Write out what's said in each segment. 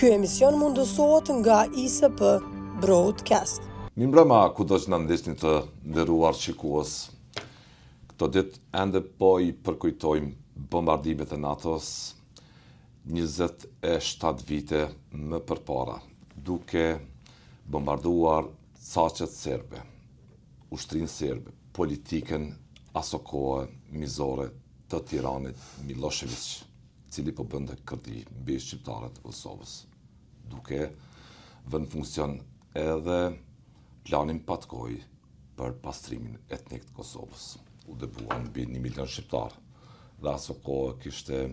Ky emision mundësohet nga ISP Broadcast. Mirëmbrëma, kudo që na ndjesni të nderuar shikues. Këto ditë ende po I përkujtojmë bombardimet e NATO-s 27 vite më përpara, duke bombarduar caqet serbe, ushtrinë serbe, politikën aso kohë mizore të Tiranit Milošević, cili po bënte kërdi mbi shqiptarët e Kosovës, duke vënë funksion edhe planin patkoj për pastrimin etnik të Kosovës. U dëbuan mbi 1 milion shqiptar, dhe aso kohë kishte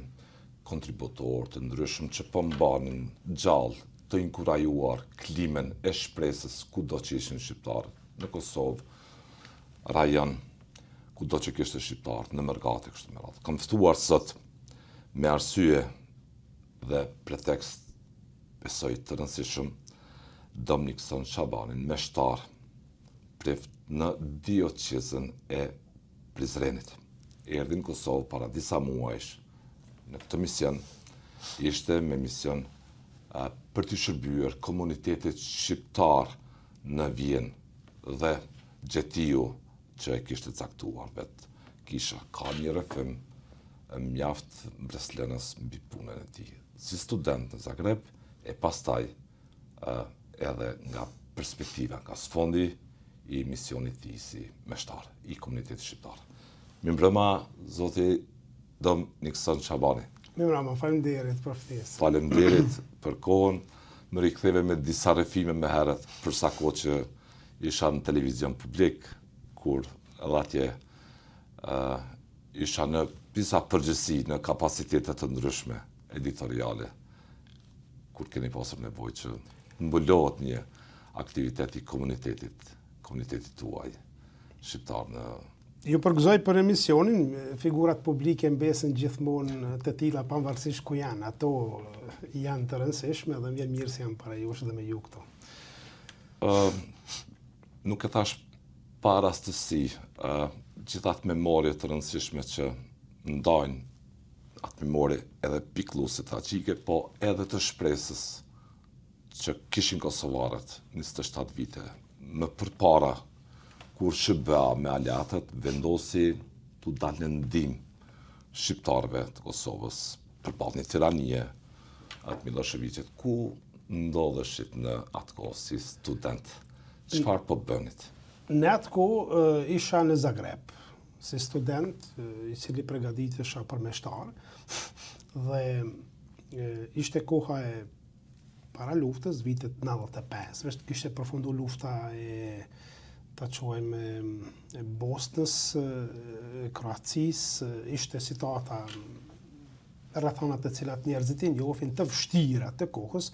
kontributor të ndryshëm që po mbanin gjallë të inkurajuar klimen e shpresës kudo që ishin shqiptarët në Kosovë, rajon, kudo që kishte shqiptarët në Mërgate kështu me radhë. Kam ftuar sot me arsye dhe pretekst besoj të rëndësishëm Domnikson Shabanin, meshtar prift në diocezën e Prizrenit. Erdhi në Kosovë para disa muajsh. Në këtë mision ishte me mision për të shërbyer komunitetit shqiptar në Vjenë dhe Gjetiu që e kishte caktuar vetë kisha. Ka një rrëfim mjaft mbreslënës mbi punën e tij. Si student në Zagreb e pastaj edhe nga perspektiva, nga sfondi I misionit tij si meshtar I komunitetit shqiptar. Mirëmbrëma, zoti Domnikson Shabani. Mirëmbrëma, faleminderit për ftesën. Faleminderit për kohën. Më riktheve me disa rrëfime më herët për sa kohë që isha në televizion publik, kur edhe atje isha në disa përgjësi, në kapacitetet të ndryshme editoriale, kur keni pasur nevojë që mbulohet një aktivitet I komunitetit tuaj shqiptar në... Ju përgëzoj për emisionin, figurat publike mbesen gjithmonë të tilla pavarësisht ku janë. Ato janë të rëndësishme dhe më vjen mirë se janë para jush dhe me ju këto. Nuk e thash pa rastësi, gjithë atë memorie të rëndësishme që ndajnë atë memorie edhe pikëlluese tragjike, po edhe të shpresës që kishin kosovarët 27 vite më përpara, kur SHBA me aleatët vendosi të dalë në ndihmë shqiptarëve të Kosovës përballë një tiranie atë Miloševićit, ku ndodheshit në atë kohë si student. Çfarë po bënit? Në atë kohë isha në Zagreb, si student, I cili përgatitesha për meshtar, dhe ishte koha e para luftës, vitet 95, vetë kishte përfundu lufta e ta quajmë e Bosnës, Kroacisë, ishte situata rrethana të cilat njerëzit I njohin të vështira të kohës,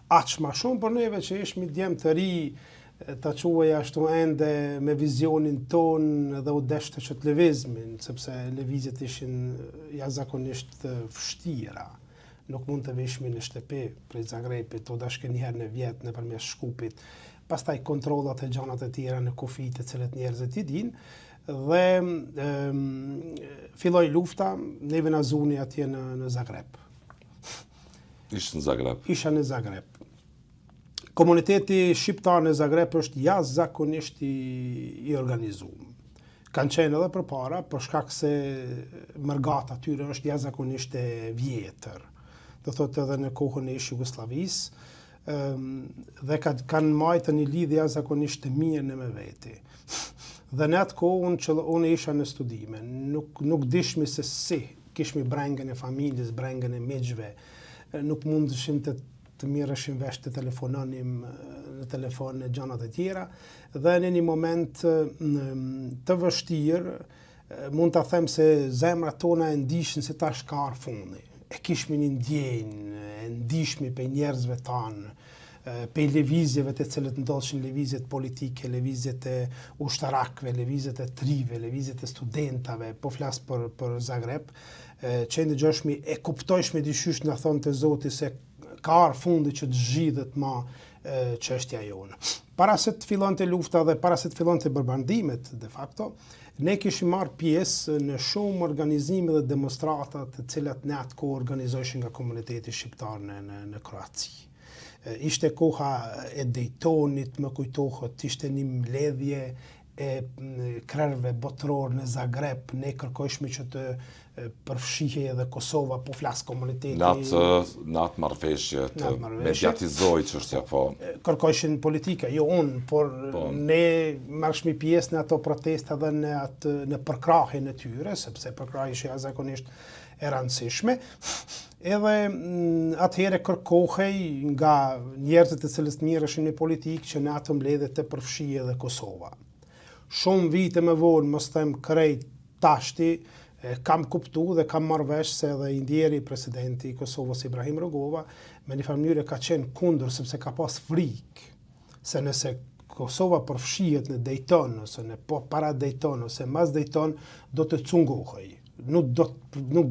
aq më shumë për neve që ishmi djemë të ri, ta quaj ashtu ende me vizionin ton dhe u deshte që të lëvizmin, sepse lëvizjet ishin jashtëzakonisht vështira. Nuk mund të vishmi në shtëpi prej Zagrebit, u dashke njëherë në vjet nëpërmes Shkupit, pastaj kontrollat e gjanat e tjera në kufi të cilët njerëzit I dinë, dhe filloi lufta, neve na zuni atje në Zagreb. Ishtë në Zagreb? Isha në Zagreb. Komuniteti shqiptar në Zagreb është jashtëzakonisht I organizuar. Kanë qenë edhe përpara, për shkak se Mërgata atyre është jashtëzakonisht e vjetër. Do thotë edhe në kohën e Jugosllavisë, dhe kanë majtë një lidhje jashtëzakonisht të mirë në me veti. Dhe në atë kohë unë isha në studime, nuk dishmi se si, kishmi brengën e familjes, brengën e miqve, nuk mundeshim të mirëshim vesh të telefononim në telefon në gjanat e tjera, dhe në një moment të vështirë, mund të them se zemrat tona e ndishin se tash ka ardhur fundi. E kishmi një ndjenjë, e ndishmi për njerëzve tanë, për lëvizjeve të cilët ndodhshin lëvizjet politike, lëvizjet e ushtarakëve, lëvizjet e trive, lëvizjet e studentave, po flas për Zagreb, që ndëgjoshmi e kuptojshmi dyshysh na thonë të Zoti se ka ardhur fundi që të zgjidhet ma çështja jonë. Para se të fillonte lufta dhe para se të fillonte bombardimet de facto, ne kishim marrë pjesë në shumë organizime dhe demonstrata të cilat në atë kohë organizoheshin nga komuniteti shqiptar në Kroaci. Ishte koha e Daytonit, më kujtohet, ishte një mbledhje e krerëve botëror në Zagreb, ne kërkojshme që të përfshihej edhe Kosova, po flas komuniteti. Në atë marrëveshje të mediatizoj çështja, po. Kërkojshin politike, jo unë, por ne marrshmi pjesë në ato protesta dhe në përkrahjen e tyre, sepse përkrahja ishte jashtëzakonisht e rëndësishme. Edhe atëherë kërkohej nga njerëzit e cilës mirëshin në politikë që në atë mbledhje të përfshihej edhe Kosova. Shumë vite më vonë, mos them krejt tashti, kam kuptu dhe kam marrë vesh se edhe indjeri presidenti i Kosovës Ibrahim Rugova me një mënyrë ka qenë kundër sepse ka pas frikë se nëse Kosova përfshihet në Dayton ose në para Dayton ose mas Dayton do të cungohej, nuk do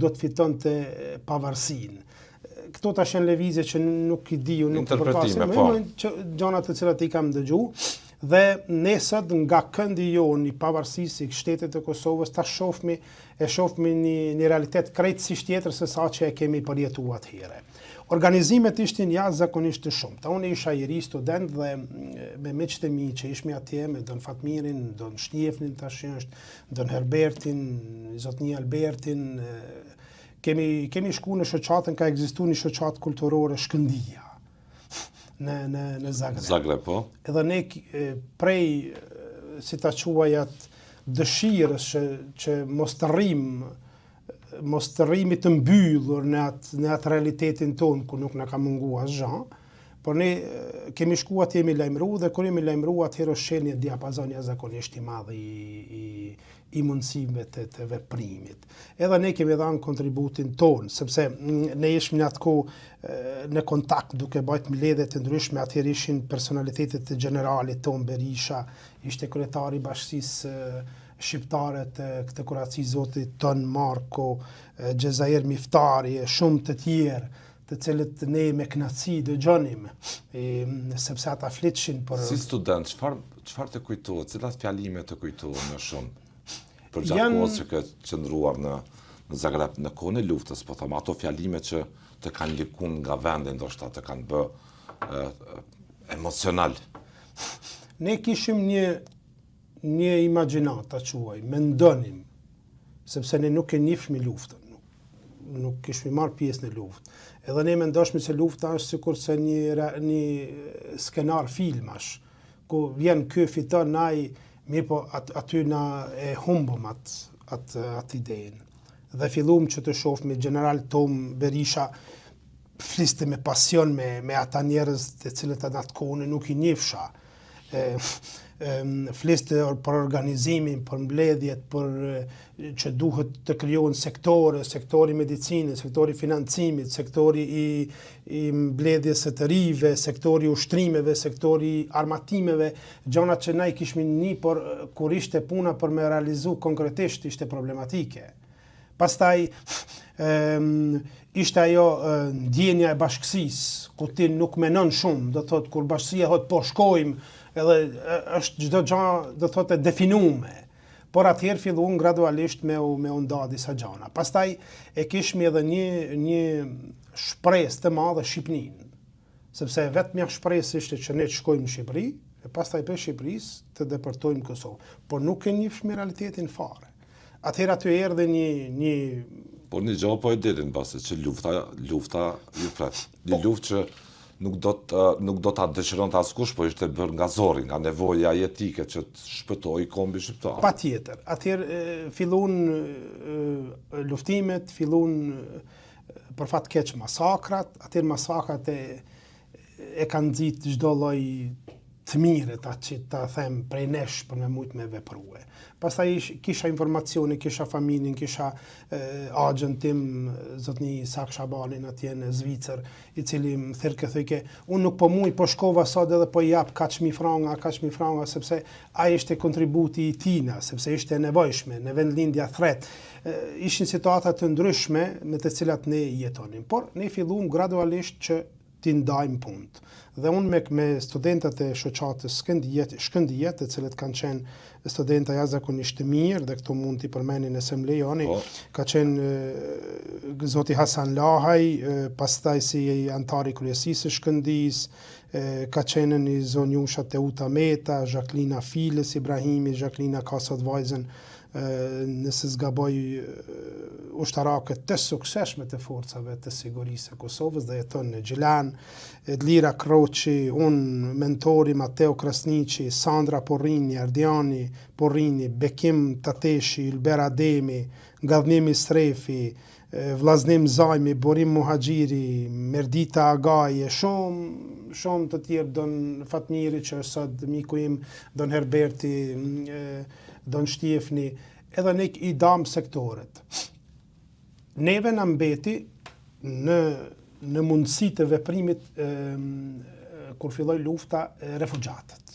të fitonte pavarësinë. Këto tash janë lëvizje që nuk i di, nuk përplasim, po. Gjonat të cilat i kam dëgju. Dhe ne sot nga këndi jonë i pavarësisë i shtetit të Kosovës ta shohmi një realitet krejtësisht tjetër se sa që e kemi përjetuar atëherë. Organizimet ishin jashtëzakonisht të shumta. Unë isha i ri student dhe me miqtë e mi që ishmi atje me Don Fatmirin, Don Shnjefnin tash është, Don Herbertin, Zotni Albertin, kemi shku në shoqatën, ka ekzistuar një shoqatë kulturore Shkëndia në Zagreb. Zagreb, po. Edhe ne prej, si ta quaj atë, dëshirës që mos të rrimi të mbyllur në atë realitetin tonë, ku nuk na ka munguar asgjë, por ne kemi shku atje jemi lajmëru dhe kur jemi lajmëru atëherë është një diapazon jashtëzakonisht i madh i mundësive të veprimit. Edhe ne kemi dhënë kontributin tonë, sepse ne ishim në atë kohë në kontakt duke bajt mbledhje të ndryshme, atëherë ishin personalitetet të generalit tonë, Berisha, ishte kryetari i bashkisë shqiptare të këtë kuraci zotit Ton Marko, Gjezair Miftari, shumë të tjerë, të cilët ne me kënaqësi dëgjonim, sepse ata flitshin për... Si student, çfarë të kujtohet, cilat fjalime të kujtohen më shumë? Për gjatë kohës që ke qëndruar në Zagreb në kohën e luftës, po them ato fjalime që të kanë lëkuar nga vendi, ndoshta të kanë bë emocional. Ne kishim një imagjinat, ta quaj, mendonim, sepse ne nuk e njihshmi luftën, nuk kishmi marrë pjesë në luftë. Edhe ne mendoshmi se lufta është sikurse një skenar filmash, ku vjen ky fiton ai. Mirë po aty na e humbëm atë idenë. Dhe fillum që të shohim general Tom Berisha fliste me pasion me ata njerëz të cilët atë kohë nuk i njihsha. Fliste për organizimin, për mbledhjet, për që duhet të krijohen sektori medicinës, sektori financimit, sektori i mbledhjes së të rive, sektori ushtrimeve, sektori armatimeve, gjëra që ne kishmi një, por kur ishte puna për me realizu konkretisht ishte problematike. Pastaj ishte ajo ndjenja e bashkësisë, ku ti nuk menon shumë, do thotë kur bashkësia thotë po shkojmë, edhe është çdo gjë do thotë e definuar. Por atëherë filluan gradualisht me u nda disa gjëra. Pastaj e kishmi edhe një shpresë të madhe Shqipërinë, sepse vetmja shpresë ishte që ne të shkojmë në Shqipëri, e pastaj për Shqipërisë të deportojmë në Kosovë. Por nuk e njihshmi realitetin fare. Atëherë aty erdhi një por një gjë po e dilin pasi që lufta ju pret. Një luftë që nuk do ta dëshironte askush, po ishte bërë nga zori, nga nevoja jetike që të shpëtojë kombi shqiptar. Patjetër. Atëherë fillun luftimet, fillun për fat keq masakrat, atëherë masakrat e kanë nxit çdo lloj të mirët atë që ta them prej nesh për me mujt me veprue. Pastaj kisha informacione, kisha familjen, kisha axhën tim, zotni Isak Shabanin atje në Zvicër, i cili më thirrke thëke, unë nuk po muj, po shkova sot edhe po jap kaq mi franga, sepse ai ishte kontributi i tina, sepse ishte nevojshme, në vendlindja thret. Ishin situata të ndryshme me të cilat ne jetonim, por ne filluam gradualisht që t'i ndajmë punët. Dhe unë me studentët e shoqatës Shkëndije, të cilët kanë qenë studenta jashtëzakonisht të mirë, dhe këto mund t'i përmenin nëse më lejoni, ka qenë zoti Hasan Lahaj, pastaj si antari kryesisë së Shkëndijës, ka qenë një zonjusha Teuta Meta, Jacqueline Files Ibrahimi, Jacqueline Kasat Vajzen, nëse zgaboj ushtarake të sukseshme të forcave të sigurisë e Kosovës dhe jeton në Gjilan, Edlira Kroqi, unë mentori Mateo Krasniqi, Sandra Porrini, Ardiani Porrini, Bekim Tateshi, Ylber Ademi, Gavnimi Strefi, Vllaznim Zajmi, Borim Muhaxhiri, Merdita Agaje, shumë të tjerë, Don Fatmiri që është sot miku im, Don Herberti, Don Shtiefni, edhe ne i dam sektoret. Neve në mbeti në mundësi të veprimit kur filloi lufta refugjatët.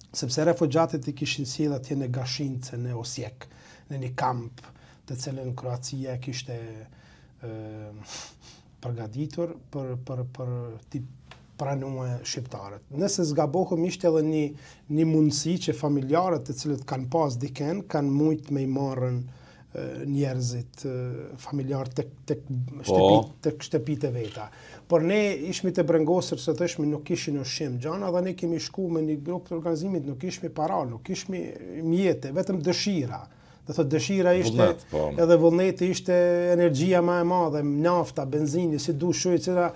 Sepse refugjatët i kishin sjellë atje në Gashince, në Osijek, në një kamp të cilën Kroacia kishte përgatitur për t'i pranue shqiptarët. Nëse zgabohëm, ishte edhe një mundësi që familjarët të cilët kanë pas diken, kanë mujt me i marrën njerëzit, familjarë tek shtëpitë e veta. Por ne ishmi të brengosur se thëshmi nuk kishin ushqim gjana, dhe ne kemi shku me një grup të organizimit, nuk ishmi para, nuk ishmi mjete, vetëm dëshira. Dhe thot dëshira ishte, edhe vullneti ishte energjia ma e madhe, nafta, benzini, si du shuj, cila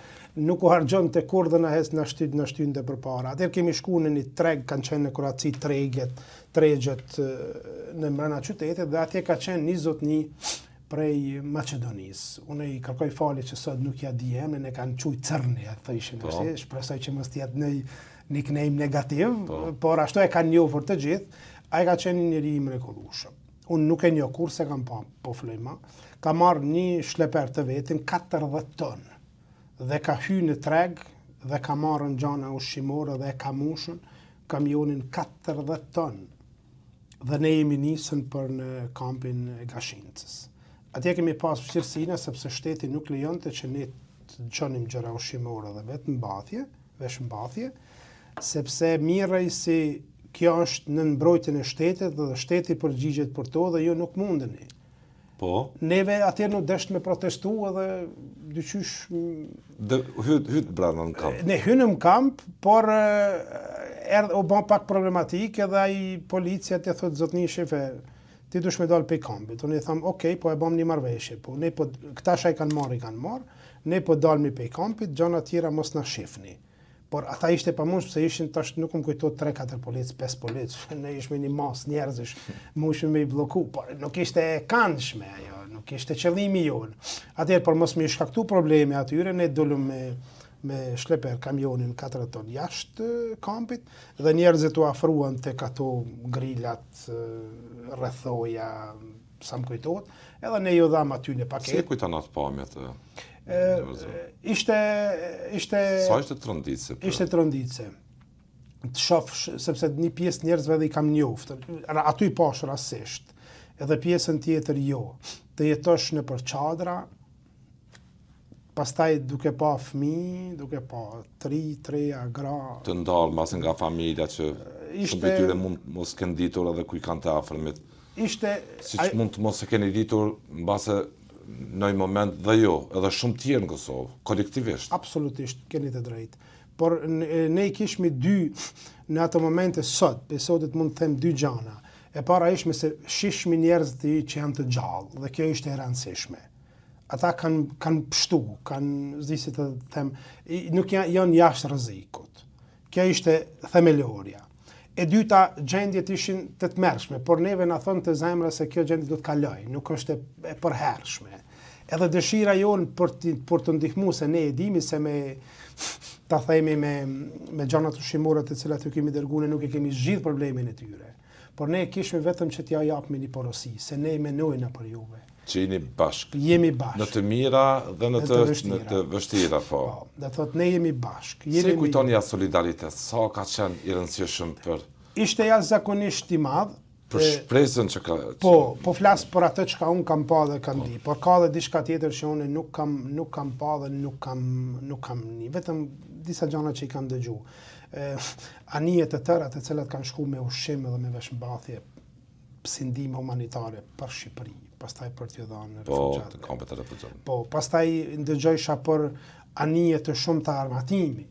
nuk u hargjon të kur dhe në shtynë dhe për para. Atër kemi shku në një treg, kanë qenë në Kroaci tregjet në mbrana qytetit, dhe atje ka qenë një zotni prej Macedonisë. Unë i kërkoj fali që sot nuk ja di emrin, e kanë quj Cërni, atë ishin, shpresoj që mos jetë një nickname negativ, por ashtu e kanë njohur të gjithë, ai ka qenë një njeri i mrekullueshëm. Unë nuk e njoh kurse kam po flejma, ka marrë një shleper të vetin 40 tonë, dhe ka hyrë në treg, dhe ka marrën gjana ushqimore dhe ka mushën kamionin 40 tonë. Dhe ne jemi nisën për në kampin e Gashincës. Atje kemi pas vështirësinë sepse shteti nuk lejonte që ne të çonim gjëra ushqimore dhe vesh mbathje, sepse mirrej si kjo është në mbrojtjen e shtetit dhe shteti përgjigjet për to dhe jo nuk mundeni. Po? Neve atje nuk desht me protestu edhe dyqysh... Hyt brenda në kamp? Ne hynë në kamp, por u ban pak problematik edhe ai policia të thot zotni shefe, ti dush me dal pe kampit. Unë i tham, okej, po e bam një marrëveshje, po ne po këta shaj kanë marrë, ne po dalmi pe kampit, gjana tjera mos na shifni. Por ata ishte pa mund, se ishin tash nuk më kujtot 3-4 polic, 5 polic, ne ishme një mas njerëzish, mushme me i bloku, por nuk ishte këndshme ajo, nuk ishte qëllimi jonë. Atëherë, por mos me i shkaktu probleme atyre, ne dollum me shleper kamionin 4 ton jashtë kampit, dhe njerëzit u afruan tek ato grillat, rrethoja, sa më kujtot, edhe ne ju dham aty në paket. Si kujton atë pamjet? Ishte Sa ishte Trëndice? Ishte Trëndice. Të shoh sepse një pjesë njerëzve edhe i kam njoft. Aty i pash rastësisht. Edhe pjesën tjetër jo. Të jetosh nëpër çadra, pastaj duke pa fëmijë, duke pa treja gra. Të ndarë mas nga familja që shumë prej tyre mund mos kenë ditur edhe ku i kanë të afërmit. Siç mund të mos e keni ditur mbase në një moment dhe jo, edhe shumë tjerë në Kosovë, kolektivisht. Absolutisht, keni të drejtë. Por ne i kishmi dy, në ato momente sot, sotit mund të them dy gjana. E para ishme se shishmi njerëz që janë të gjallë, dhe kjo ishte e rëndësishme. Ata kanë pështu, kanë zdi të them, nuk janë jashtë rrezikut. Kjo ishte themelorja. E dyta, gjendjet ishin të tmerrshme, por neve na thonë të zemra se kjo gjendje do të kaloj, nuk është e përhershme. Edhe dëshira jonë për të ndihmu, se ne e dimi se ta themi me gjanat ushqimore të cilat ju kemi dërguar, nuk e kemi zgjidhur problemin e tyre. Por ne kishme vetëm që t'ja japmi një porosi, se ne menojna për juve. Që jeni bashkë. Jemi bashkë. Në të mira dhe në të vështira, po. Dhe thot, ne jemi bashkë. Si kujton ja solidaritet? Sa ka qenë i rëndësishëm për... Ishte jashtëzakonisht i madh, Për shpresën që ka... Po flas për atë që unë kam pa dhe kam di, por ka dhe diçka tjetër që unë nuk kam pa dhe nuk kam ni, vetëm disa gjëra që i kam dëgju. Anijet e tëra të cilat kanë shku me ushqim dhe me veshmbathje, sindime humanitare për Shqipëri, pastaj për t'ju dhënë refugjatëve. Po, kampet e refugjatëve. Po, pastaj ndëgjojsha për anije të shumta armatimi,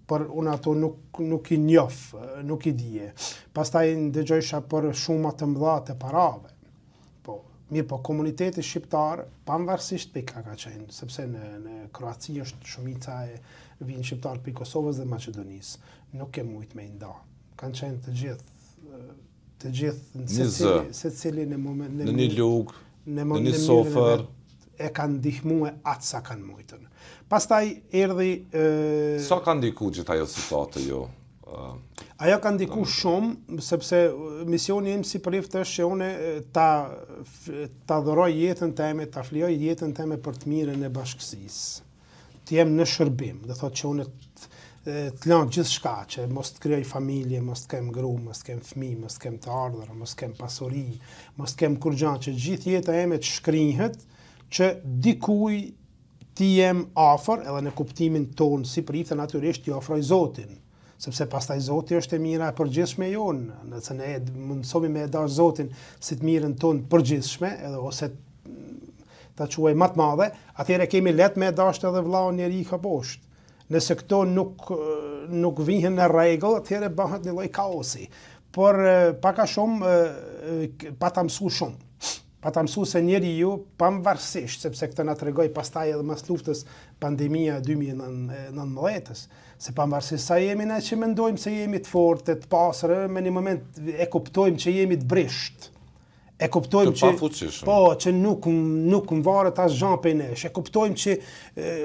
por unë ato nuk i njoh, nuk i dije. Pastaj ndëgjojsha për shuma të mëdha të parave. Po, mirë, po komuniteti shqiptar, pavarësisht për ka qenë, sepse në Kroaci është shumica e vinë shqiptar për Kosovës dhe Maqedonisë, nuk e mujt me nda. Kanë qenë të gjithë secili në moment në një lugë, në një sofër e kanë ndihmue atë sa kanë mujtën. Pastaj erdhi sa ka ndiku gjithë ajo situatë jo? Ajo ka ndiku shumë, sepse misioni im si prift është që unë ta dhuroj jetën time, ta flijoj jetën time për të mirën e bashkësisë. Të jem në shërbim, dhe thotë që unë të lanë gjithë shka, që mos të kryoj familje, mos të kem gru, mos të kem fmi, mos të kem të ardhër, mos të kem pasuri, mos të kem kur gjanë, që gjithë jeta eme të shkrihet, që dikuj ti jem afër, edhe në kuptimin tonë, si pritë, natyrisht, ti ofroj Zotin, sepse pastaj Zoti është e mira e përgjithshme jonë, nëse ne mundsomi me e dash Zotin si të mirën tonë përgjithshme, edhe ose ta quaj më të madhe, atëherë kemi let me e dash edhe vllau njeri ka poshtë. Nëse këto nuk vihen në rregull, atëherë bëhet një lloj kaosi. Por paka shumë pa ta mësu shumë. Pa ta mësu se njeriu pavarësisht, sepse këtë na tregoi pastaj edhe mas luftës pandemia 2019-s, se pavarësisht sa jemi ne që mendojmë se jemi të fortë, të pastër, në një moment e kuptojmë që jemi të brisht. E kuptojmë që nuk varet as gjë prej nesh. E kuptojmë që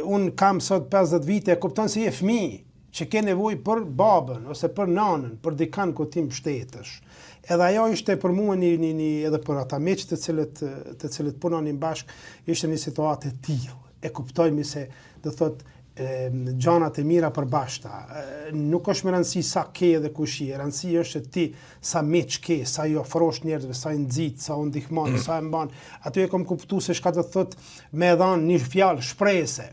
unë kam sot 50 vite, e kupton se je fëmijë, që ke nevojë për babën ose për nanën, për dikën ku ti mbështetesh. Edhe ajo ishte për mua edhe për ata miq të cilët punonin bashkë, ishte një situatë e tillë. E kuptojmë se do thotë gjanat e mira përbashkëta. Nuk është më rëndësi sa ke dhe kush je, rëndësi është që ti sa miq ke, sa i ofrosh njerëzve, sa i nxit, sa u ndihmon, sa e mban. Aty e kam kuptuar se çka do të thotë me dhënë një fjalë shprehse.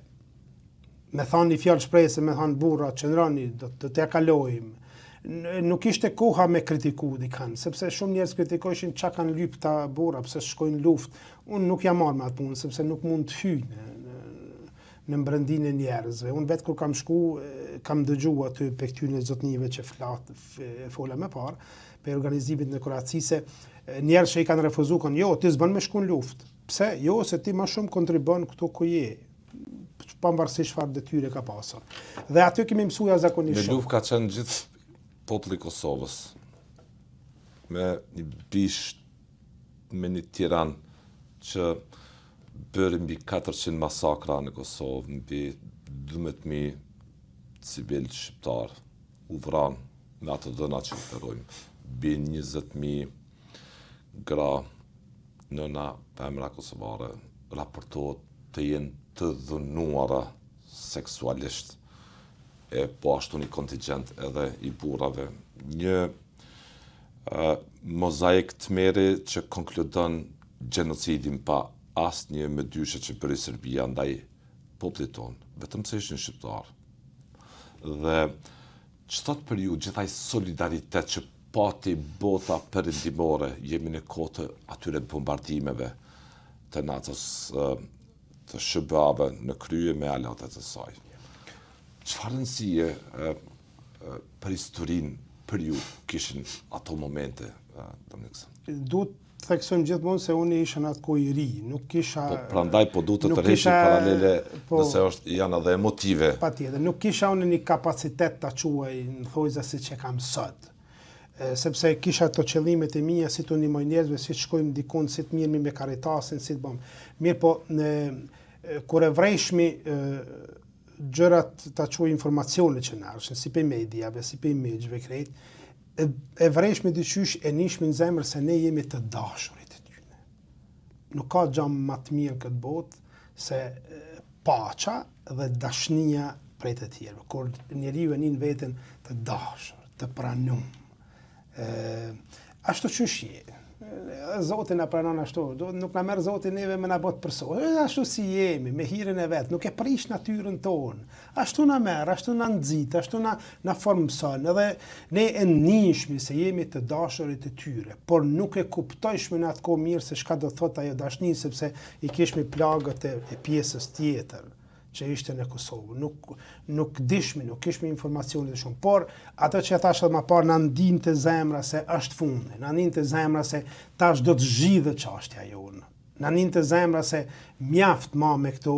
Me thënë një fjalë shprehse, me thënë burra, qëndroni, do t'ja kalojmë. Nuk ishte koha me kritiku dikën, sepse shumë njerëz kritikojshin çka kanë lyp ta burra, pse shkojnë luftë. Unë nuk jam marrë me atë punë, sepse nuk mund të hyj në mbrëndinë e njerëzve. Unë vetë kur kam shku, kam dëgju aty pe këtyre zotnive që fola më parë, pe organizimit në Kroaci, se njerëz që i kanë refuzuar kanë, jo, ti s'bën me shku në luftë. Pse? Jo, se ti më shumë kontribon këtu ku je. Pavarësisht çfarë detyre ka pasur. Dhe aty kemi mësuar zakonisht. Në luftë ka qenë gjithë populli i Kosovës. Me një bisht, me një tiranë që bërë mbi 400 masakra në Kosovë, mbi 12.000 civil shqiptar u vranë në ato dhëna që përrojmë, mbi 20.000 gra nëna femra kosovare raportohet të jenë të dhunuara seksualisht, e po ashtu një kontingent edhe i burrave. Një mozaik të meri që konkludon gjenocidin pa asnjë me dyshe që bëri Serbia ndaj popullit tonë, vetëm se ishin shqiptarë. Dhe çfarë për ju gjithaj solidaritet që pati bota perëndimore, jemi në kohë të atyre bombardimeve të NATO-s, të SHBA-ve në krye me aleatet e saj. Çfarë rëndësie për historinë për ju kishin ato momente, Dominik? Duhet të theksojmë gjithmonë se unë isha në atë kohë i ri, nuk kisha... Prandaj po duhet të tërheqim paralele nëse janë edhe emotive. Patjetër, nuk kisha unë një kapacitet ta quaj në thojza si që kam sot. Sepse kisha të qëllimet e mia si të ndihmoj njerëzve, si të shkojmë dikun, si të mirëmi me Karitasin, si të bëjmë. Mirë po, kur e vrejshmi gjërat ta quaj informacione që nashën, si për mediave, si për imazhve krejt, e vrejshmi dyqysh e nishmi në zemër se ne jemi të dashurit e tyne. Nuk ka gjam më të mirë këtë botë se paça dhe dashnia prej të tjerëve. Kur njeriu e nin veten të dashur, të pranuar. Ashtu qysh je. Zoti na pranon ashtu, nuk na merr Zoti neve me na bot persona. Ashtu si jemi, me hirën e vet, nuk e prish natyrën tonë. Ashtu na merr, ashtu na nxit, ashtu na formson. Edhe ne e njihshmi se jemi të dashurit e tyre, por nuk e kuptojshme në atë kohë mirë se çka do thot ajo dashni, sepse i kishmi plagët e pjesës tjetër që ishte në Kosovë. Nuk dishmi, nuk kishmi informacione të shumë, por ato që thash edhe më parë na ndinte zemra se është fundi, na ndinte zemra se tash do të zgjidhet çështja jonë. Na ndinte zemra se mjaft ma me këto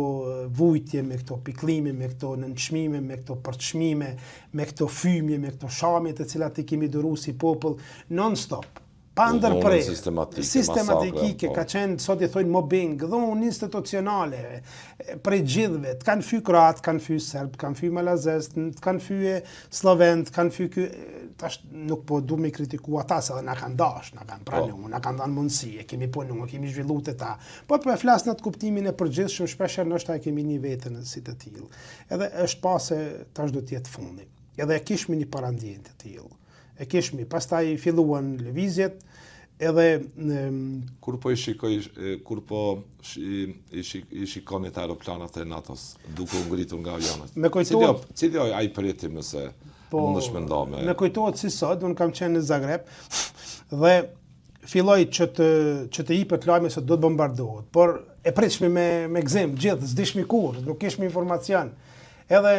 vujtje, me këto pikllime, me këto nënçmime, me këto përçmime, me këto fymje, me këto shamje të cilat i kemi duru si popull non stop. Pa ndërprerje, sistematike, ka qenë, sot i thojnë mobbing, dhunë institucionale, prej gjithve, të kanë fy Kroat, kanë fy Serb, kanë fy Malazes, të kanë fy Slovent, kanë fy tash nuk po du me kritiku ata, se dhe na kanë dash, na kanë pranu, na kanë dhanë mundësi, e kemi punu, e kemi zhvillu të ta, po e flas në të kuptimin e përgjithshëm, shpesher nështë e kemi një vetën si të tillë. Edhe është pa se tash do t'jetë fundi. Edhe e kishmi një parandjen të tillë. E kishmi, pastaj filluan lëvizjet, edhe kur po i shikoni të aeroplanat e NATO-s duke u ngritur nga avionët. Me kujtohet, cili ai përjetim nëse mundesh me nda me. Me kujtohet si sot, unë kam qenë në Zagreb dhe filloi që të jepet lajme se do të bombardohet, por e pritshmi me gzim gjithë, s'dishmi kur, nuk kishmi informacion. Edhe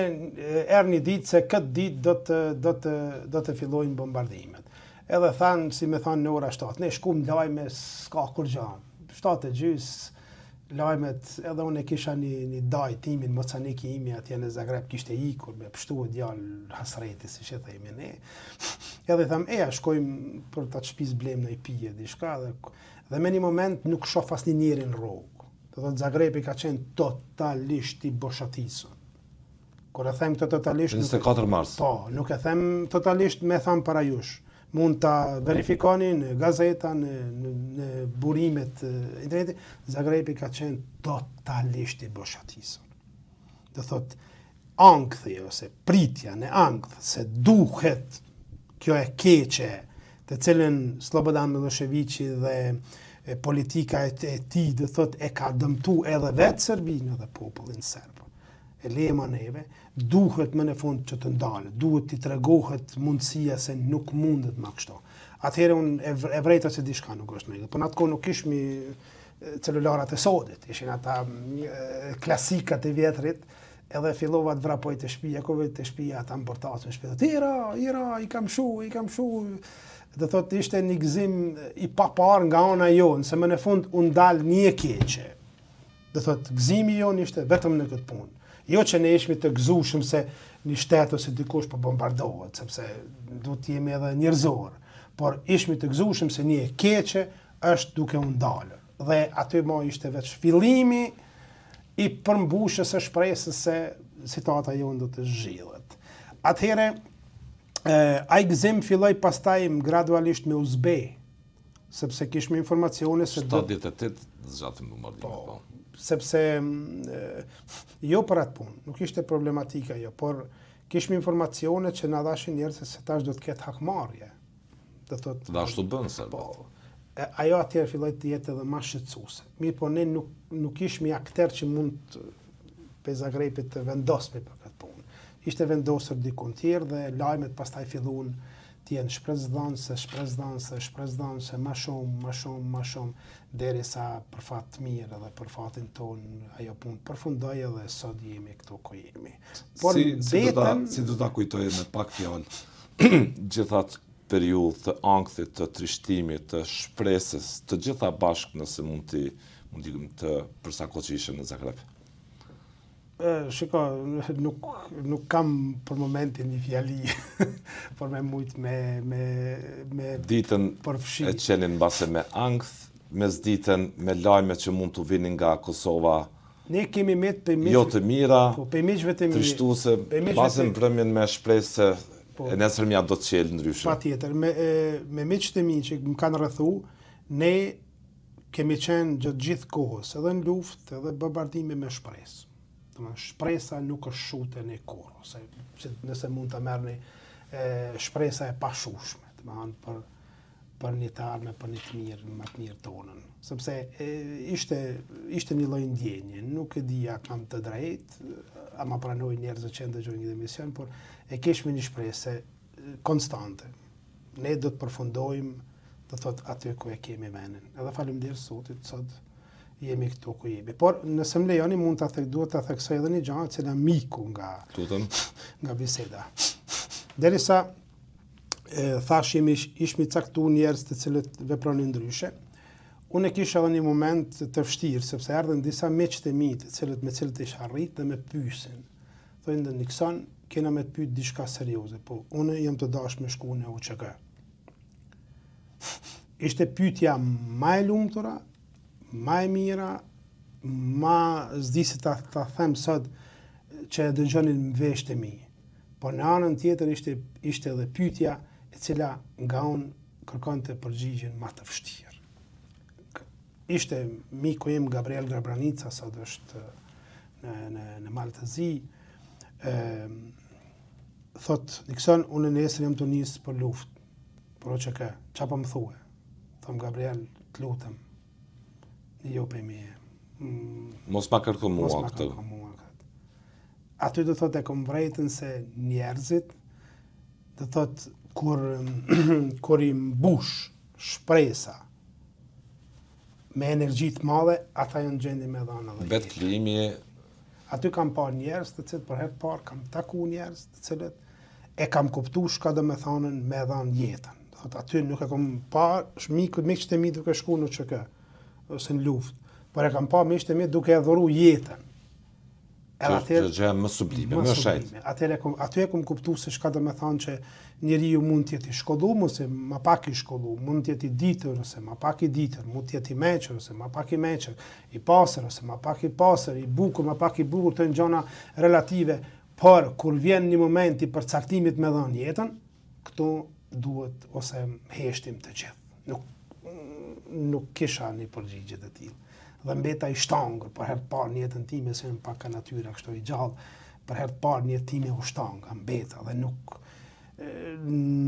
erë një ditë se këtë ditë do të fillojnë bombardimet. Edhe thanë, si me thanë në ora 7, ne shkum lajme, s'ka kur gjanë. 7:30, lajmet, edhe unë e kisha një daj timin, mocaniki imi atje në Zagreb, kishte ikur, me pështu e djallë hasreti, si që thejme ne. Edhe thamë, shkojmë për ta shpis blem në i pije, diçka, dhe me një moment nuk shoh asnjë njeri në rrugë. Do thotë Zagrebi ka qenë totalisht i boshatisur. Kur e them totalisht... 24 mars. Po, nuk e them totalisht me thamë para jush. Mund ta verifikoni në gazeta, në burimet internetit, Zagrebi ka qenë totalisht i boshatisur. Do thot, ankthi ose pritja në ankth se duhet kjo e keqe, të cilën Slobodan Miloševići dhe politika e tij, do thot, e ka dëmtu edhe vetë Serbinë dhe popullin serb. E lema neve, duhet më në fund që të ndalë, duhet t'i tregohet mundësia se nuk mundet më kështu. Atëherë unë e vrejta se diçka nuk është nëjë, për në atë kohë nuk ishmi celularat e sodit, ishin ata klasikat e vjetrit, edhe fillova të vrapoj të shtëpia, kur vetë të shtëpia ata më portasën në shtëpi. Ira, i kam shu. Dhe thot ishte një gëzim i papar nga ana jonë, se më në fund u ndal një e keqe. Dhe thot gëzimi jonë ishte vetëm në këtë punë. Jo që ne ishmi të gëzushëm se një shtet ose dikush po bombardohet, sepse du të jemi edhe njerëzor, por ishmi të gëzushëm se një e keqe është duke u ndalë. Dhe aty më ishte veç fillimi i përmbushjes së shpresës se situata jonë do të zhvillet. Atëherë, ai gëzim filloi pastaj gradualisht me uzbe, sepse kishme informacione se 78 zgjatën bombardimet. Po. Sepse jo për atë punë, nuk ishte problematika jo, por kishme informacione që na dashin njerëz se tash do të ketë hakmarrje. Do thotë, dhe ashtu bën se. Po. Ajo atëherë filloi të jetë edhe më shqetësuese. Mirë, po ne nuk ishmi akter që mund pe Zagrebit të vendosmi për këtë punë. Ishte vendosur dikun tjetër dhe lajmet pastaj filluan të jenë shpresdhanse, më shumë, derisa për fat të mirë edhe për fatin tonë ajo punë përfundoi edhe sot jemi këtu ku jemi. Por si do ta kujtoj me pak fjalë gjithat periudhë të ankthit, të trishtimit, të shpresës, të gjitha bashkë nëse mund të përsa kohë që ishe në Zagreb. Shiko, nuk kam për momentin një fjali, por me mujtë me ditën përfshi. E qenin base me ankth, mes ditën me lajme që mund të vinin nga Kosova. Ne kemi met për miqve, jo të mira, trishtuese, base në mbrëmjen me shpresë e nesër mja do të qelë ndryshe. Pa tjetër, me miqtë e mi që më kanë rrethu, ne kemi qenë gjatë gjithë kohës, edhe në luftë, edhe bombardime me shpresë. Shpresa nuk është shute në kurrë, ose nëse mund të merrni shpresa e pashushme, për një të ardhme, për një të mirë, më të mirë tonën. Sepse ishte një lloj ndjenje, nuk e di a kam të drejtë, a ma pranoj njerëzit që ndëgjojnë një emision, por e kishme një shpresë konstante. Ne do të përfundojmë, do thot aty ku e kemi menin. Edhe faleminderit Zotit, sot jemi këtu ku jemi. Por nëse më lejoni mund duhet ta theksoj edhe një gjë që na miku nga biseda. Derisa thash ishmi caktu njerëz të cilët vepronin ndryshe. Unë kisha edhe një moment të vështirë, sepse erdhen disa miq të mi me cilët isha arrit dhe më pyesin. Thonë Nikson, kena me të pyet diçka serioze, po unë jam të dashur me shku në UÇK. Ishte pyetja më e lumtura, më e mira, më s'di si ta them sot që e dëgjonin në vesh të mi. Po në anën tjetër ishte edhe pyetja e cila nga unë kërkonte përgjigjen më të vështirë. Ishte miku im Gabriel Grabranica, sot është në Maltëzi, thot, Nikson, unë nesër jam të nisë për luftë, por UÇK, qa po më thue? Thom Gabriel, të lutem, jo për mi. Mos ma kërko mua këtë. Aty do thot e kom vrejtën se njerëzit, do thot kur i mbush shpresa me energji të madhe, ata janë gjendje me dhënë edhe. Vetë klimi Aty kam parë njerëz të cilët për herë të parë kam taku njerëz të cilët e kam kuptuar çka do të thonë me dhënë jetën. Do thot aty nuk e kam parë miqtë e mi duke shkuar në UÇK ose në luftë, por e kam parë miqtë e mi duke e dhuruar jetën. Që gjë më sublime, më shajt. Aty e kom kuptuar se çka do të thonë që njeriu mund të jetë i shkolluar ose më pak i shkolluar, mund të jetë i ditër ose më pak i ditër, mund të jetë i meçur ose më pak i meçur, i pastër ose më pak i pastër, i bukur më pak i bukur, të gjëra relative, por kur vjen një moment i përcaktimit me dhënë jetën, këtu duhet ose heshtim të gjithë. Nuk kisha një përgjigje të tillë. Dhe mbeta i shtangur, për herë të parë në jetën time, se më pak ka natyra kështu i gjallë, për herë të parë në jetën time u shtanga, mbeta dhe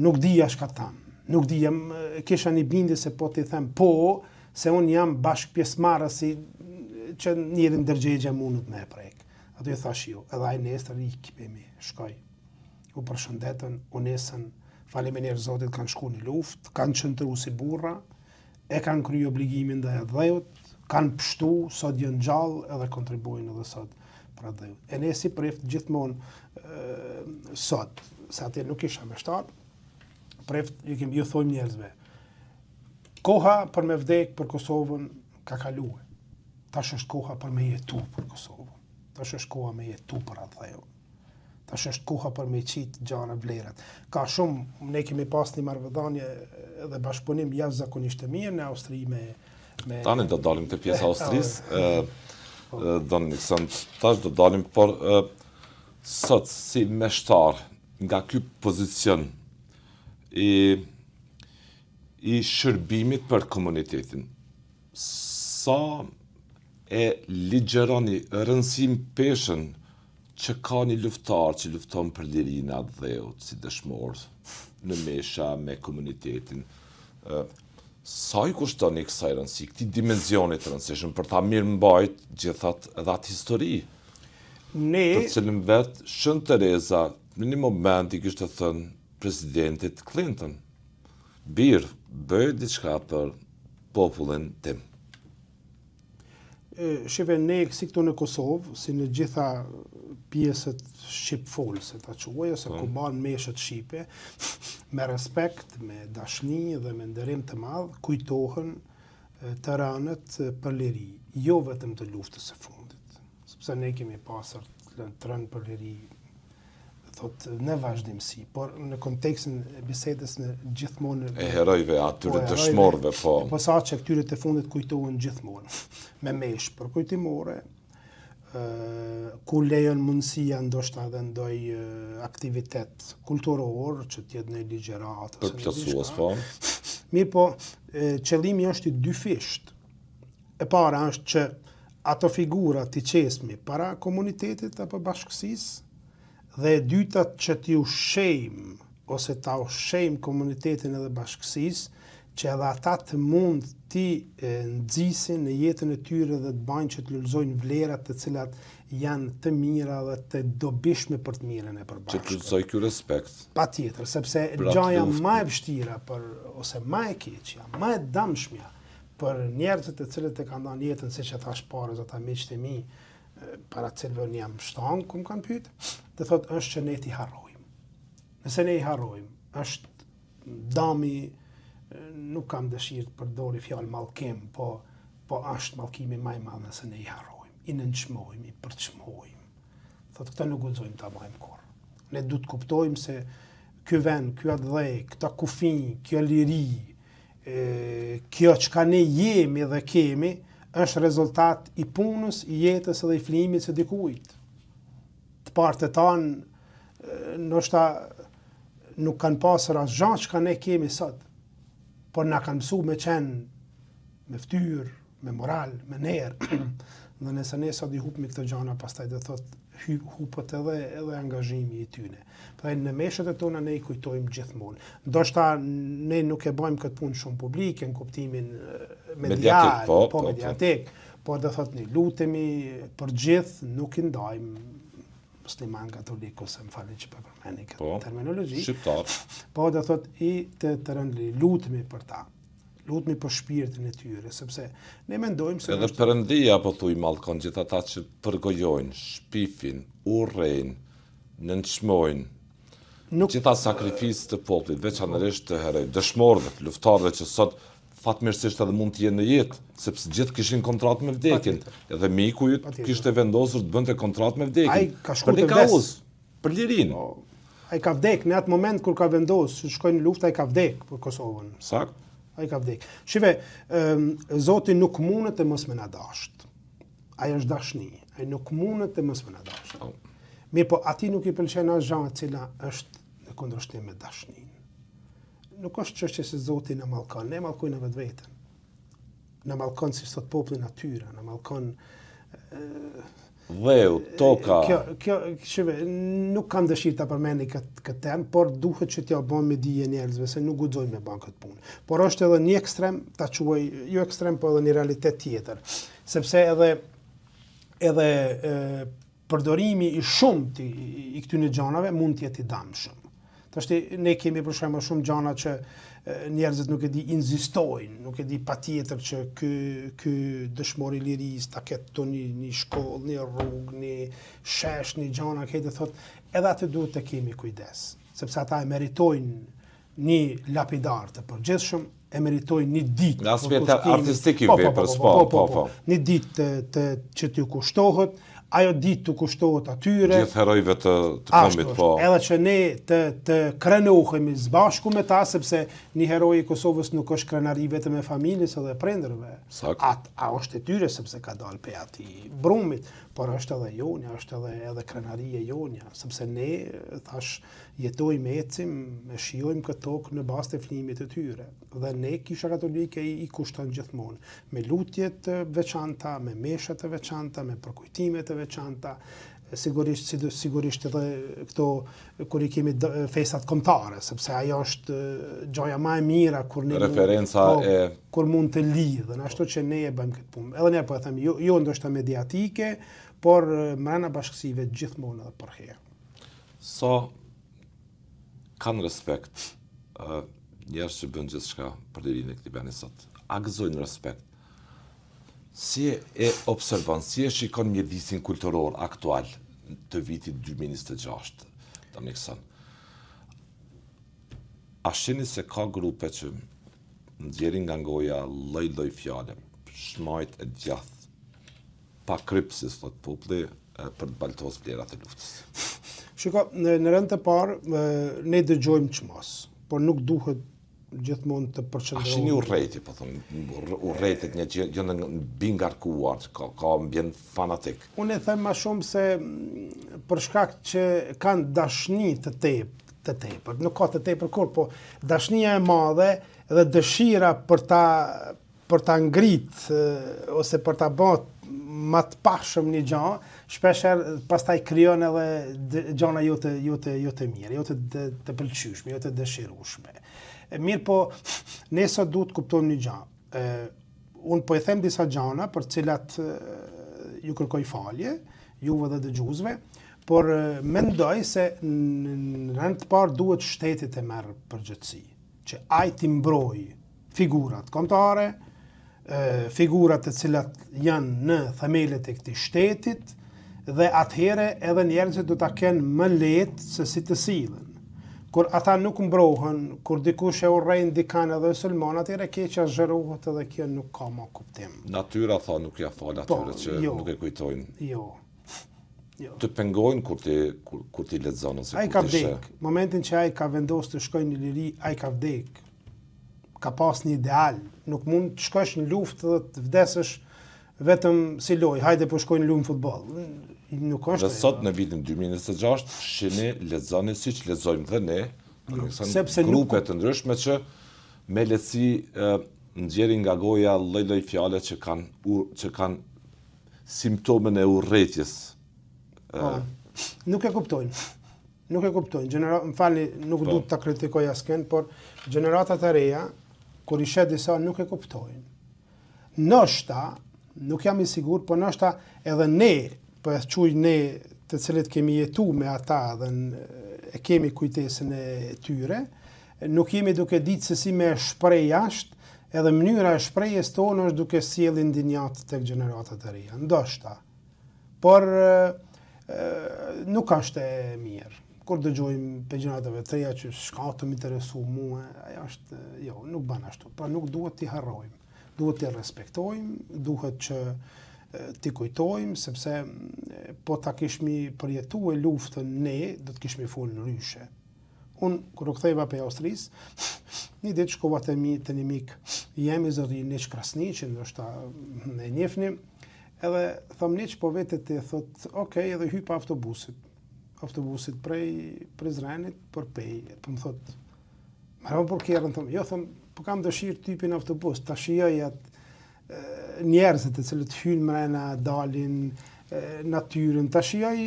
nuk dija çka tham. Nuk dija, kisha një bindje se po t'i them po, se unë jam bashkë pjesëmarrësi që njëri ndërgjegje mundët me e prek. Aty thash jo, edhe ai nesër ikë me shkoj. U përshëndetën, u nesën, faleminderit Zotit kanë shkuar në luftë, kanë qëndruar si burra, e kanë kryer obligimin ndaj dheut, kanë pështu, sot janë gjallë edhe kontribuojnë edhe sot për atë dheu. E ne si prift gjithmonë sot, se atje nuk isha me shtarë, prift ju thojmë njerëzve, koha për me vdek për Kosovën ka kaluar. Tash është koha për me jetu për Kosovën. Tash është koha me jetu për atë dheu. Tash është koha për me qitë gjana vlerat. Ka shumë, ne kemi pas një marrëvëdhënie edhe bashkëpunim jashtëzakonisht të mirë në Austri me Tani do dalim të pjesa Austrisë, Don Nikson, tash do dalim, por sot si meshtar nga ky pozicion i shërbimit për komunitetin, sa e ligjeroni rëndësim peshën që ka një luftar që lufton për lirinë atë dheut, si dëshmor në mesha me komunitetin, sa i kushton i kësaj rëndësi, këtij dimensioni të rëndësishëm për ta mirëmbajt gjithat edhe atë histori. Për cilën vetë Shën Tereza në një moment i kishte thënë presidentit Clinton, birë, bëj diçka për popullin tim. Shive ne si këtu në Kosovë, si në gjitha pjesët shqipfolse ta quaj, ose ku banë meshët shqipe, me respekt, me dashni dhe me nderim të madh, kujtohen të rënët për liri, jo vetëm të luftës së fundit. Sepse ne kemi pasur të rënë për liri, thot në vazhdimsi, por në kontekstin e bisedës në gjithmonë e herojve atyre dëshmorëve, po. Po sa që këtyre të fundit kujtohen gjithmonë, me meshë për kujtimore, ku lejon mundësia ndoshta edhe ndoj aktivitet kulturor, që t'jetë në ligjërat. Për plotësues, po. Mirë po, qëllimi është i dyfisht. E para është që ato figura t'i qesmi para komunitetit apo bashkësisë, dhe e dyta që t'i ushqejmë ose ta ushqejmë komunitetin edhe bashkësisë që edhe ata të mund ti nxisin në jetën e tyre dhe të bajnë që të lulëzojnë vlerat të cilat janë të mira dhe të dobishme për të mirën e përbashkët. Që të lulëzoj ky respekt. Patjetër, sepse gjaja më e vështira ose më e keqja, më e dëmshmja për njerëzit të cilët e kanë dhënë jetën, siç e thash parë zota miqtë e mi, para të cilëve unë jam shtang, ku më kanë pyet, dhe thotë është që ne ti harrojmë. Nëse ne i harrojmë, është dami, nuk kam dëshirë të përdori fjalë mallkim, po është mallkimi më i madh nëse ne i harrojmë, i nënçmojmë, i përçmojmë. Thotë këtë nuk guxojmë ta bëjmë kurrë. Ne duhet të kuptojmë se ky vend, ky adhej, këta kufi, kjo liri, kjo çka ne jemi dhe kemi, është rezultat i punës, i jetës dhe i flimit së dikujt. Të partë tanë, ndoshta nuk kanë pasur asgjë çka ne kemi sot, por na kanë mësuar me qenë me fytyrë, me moral, me nerë. Dhe nëse ne sot i hupmi këto gjëra, pastaj do thotë hupet edhe angazhimi i tyre. Prandaj në meshët e tona ne i kujtojmë gjithmonë. Ndoshta ne nuk e bëjmë këtë punë shumë publike në kuptimin medial, mediatik, po do thotë ne lutemi për gjithë, nuk i ndajmë musliman, katolik ose më falni që përmendni këtë terminologji. Shqiptar. Po do thotë i të rëndë lutemi për ta. Lutemi për shpirtin e tyre, sepse ne mendojmë se edhe Perëndia po thuj mallkon gjithë ata që përgojojnë, shpifin, urrejnë, nënçmojnë. Gjitha sakrificë të popullit, veçanërisht të herojve, dëshmorëve, luftarëve që sot fatmirësisht edhe mund të jenë në jetë, sepse gjithë kishin kontratë me vdekjen. Edhe miku yt kishte vendosur të bënte kontratë me vdekjen. Ai ka shkuar te vdes për lirinë. Ai ka vdek në atë moment kur ka vendosur të shkojnë në luftë, ai ka vdek për Kosovën. Sakt. Ai ka vdek. Shive, Zoti nuk mundet të mos më na dasht. Ai është dashni. Ai nuk mundet të mos më na dasht. Mirë, po atij nuk i pëlqen asgjë e cila është në kundërshtim me dashnin. Nuk është çështje se Zoti na mallkon, ne mallkojmë vetveten. Na mallkon si sot populli natyra, na mallkon dheu, toka. Shive, nuk kam dëshirë ta përmendi këtë temë, por duhet që t'ja bën me dije njerëzve se nuk guxojmë me bën këtë punë. Por është edhe një ekstrem, ta quaj, jo ekstrem, po edhe një realitet tjetër. Sepse edhe përdorimi i shumt i këtyre gjanave mund të jetë i dëmshëm. Tashti ne kemi për shembull shumë gjana që njerëzit nuk e di inzistojnë, nuk e di patjetër që ky dëshmor i lirisë ta ketë një shkollë, një rrugë, një shesh, një gjana këtë thotë, edhe atë duhet të kemi kujdes, sepse ata e meritojnë një lapidar të përgjithshëm, e meritojnë një ditë. Në aspekt artistik i veprës, po. Një ditë që t'ju kushtohet, ajo ditë të kushtohet atyre. Gjithë herojve të kombit, po. Edhe që ne të krenohemi së bashku me ta, sepse një heroj i Kosovës nuk është krenari vetëm e familjes edhe prindërve. A është e tyre, sepse ka dalë pe ati brumit, por është edhe jonja, është edhe krenaria jonja, sepse ne, thash, jetojmë, ecim, e shijojmë këtë tokë në bazë të flimit të tyre. Dhe ne, Kisha Katolike, i kushton gjithmonë me lutjet të veçanta, me meshat të veçanta, me përkujtimet të veçanta, sigurisht edhe këto kur i kemi festat kombëtare, sepse ajo është gjoja më e mira kur ne kur mund të lidhen, ashtu që ne e bëjmë këtë punë. Edhe ne po e them, jo ndoshta mediatike, por brenda bashkësive gjithmonë edhe për herë. Sa kanë respekt njerëz që bën gjithçka për lirinë e këtij vendi sot. A gëzojnë respekt? Si e observon, si e shikon mjedisin kulturor aktual të vitit 2026, të mikson? A shini se ka grupe që nxjerrin nga goja lloj-lloj fjale, shmajt e djathtë, pa kryp, si thot populli, për të baltos vlerat e luftës? Shiko, në rënd të parë, ne dëgjojmë çmos, por nuk duhet gjithmonë të përqendrohemi. A shini urrejti, po thonë, urrejtet një gjë bingarkuar, ka ambient fanatik. Unë e them më shumë se për shkak që kanë dashni të tepër, nuk ka të tepër kur, po dashnia e madhe dhe dëshira për për ta ngrit ose për ta bërë më të pashëm një gjë, shpeshherë pastaj krijon edhe gjëra jo të mira, jo të pëlqyeshme, jo të dëshirueshme. Mirë po, ne sot duhet kuptojmë një gjë. Unë po i them disa gjëra për të cilat ju kërkoj falje, juve dhe dëgjuesve, por mendoj se në rend të parë duhet shteti të merr përgjegjësi, që ai të mbrojë figurat kombëtare, figurat të cilat janë në themelet e këtij shtetit, dhe atëherë edhe njerëzit do ta kenë më lehtë se si të sillen. Kur ata nuk mbrohen, kur dikush e urrejn dikan edhe sulmon, atëherë keqja zhërohet edhe kjo nuk ka më kuptim. Natyra tha nuk ja fal atyre që nuk e kujtojnë. Jo. Të pengojnë kur ti lexon ose ai ka vdek. Momentin që ai ka vendosur të shkojë në liri, ai ka vdek. Ka pas një ideal, nuk mund të shkosh në luftë dhe të vdesësh vetëm si lojë, hajde po shkojnë në lumë futboll. Nuk është. Dhe sot në vitin 2026 shihni lexoni siç lexojmë dhe ne, sepse grupe të ndryshme që me lehtësi nxjerrin nga goja lloj-lloj fjale që kanë simptomen e urrëties. Nuk e kuptojnë. Nuk e kuptojnë. Më falni, nuk duhet ta kritikoj askën, por gjeneratat e reja kur i shet disa nuk e kuptojnë. Ndoshta, nuk jam i sigurt, por ndoshta edhe ne, po e quaj ne të cilët kemi jetuar me ata dhe e kemi kujtesën e tyre, nuk jemi duke ditë se si me shpreh jashtë, edhe mënyra e shprehjes tonë është duke sjellë ndinjat tek gjeneratat e reja. Ndoshta. Por nuk është e mirë. Kur dëgjojmë për gjeneratave të reja që s'ka të më interesu mua, ajo është, jo, nuk bën ashtu. Pra nuk duhet t'i harrojmë. Duhet t'i respektojmë, duhet që t'i kujtojmë, sepse po ta kishmi përjetuar luftën ne, do të kishmi folë në ryshe. Unë, kur u ktheva pe Austrisë, një ditë shkova te një mik jemi zëri Neç Krasni, që ndoshta e njefni, edhe thom Neç, po vetë ti thot, okay, edhe hypa autobusit prej Prizrenit për Pej. Po më thot, marrëm për kjerën, thom, jo, thom, po kam dëshirë typin autobus, ta shijoj atë njerëzit e cilët hynë mrena, dalin, natyrën, ta shijoj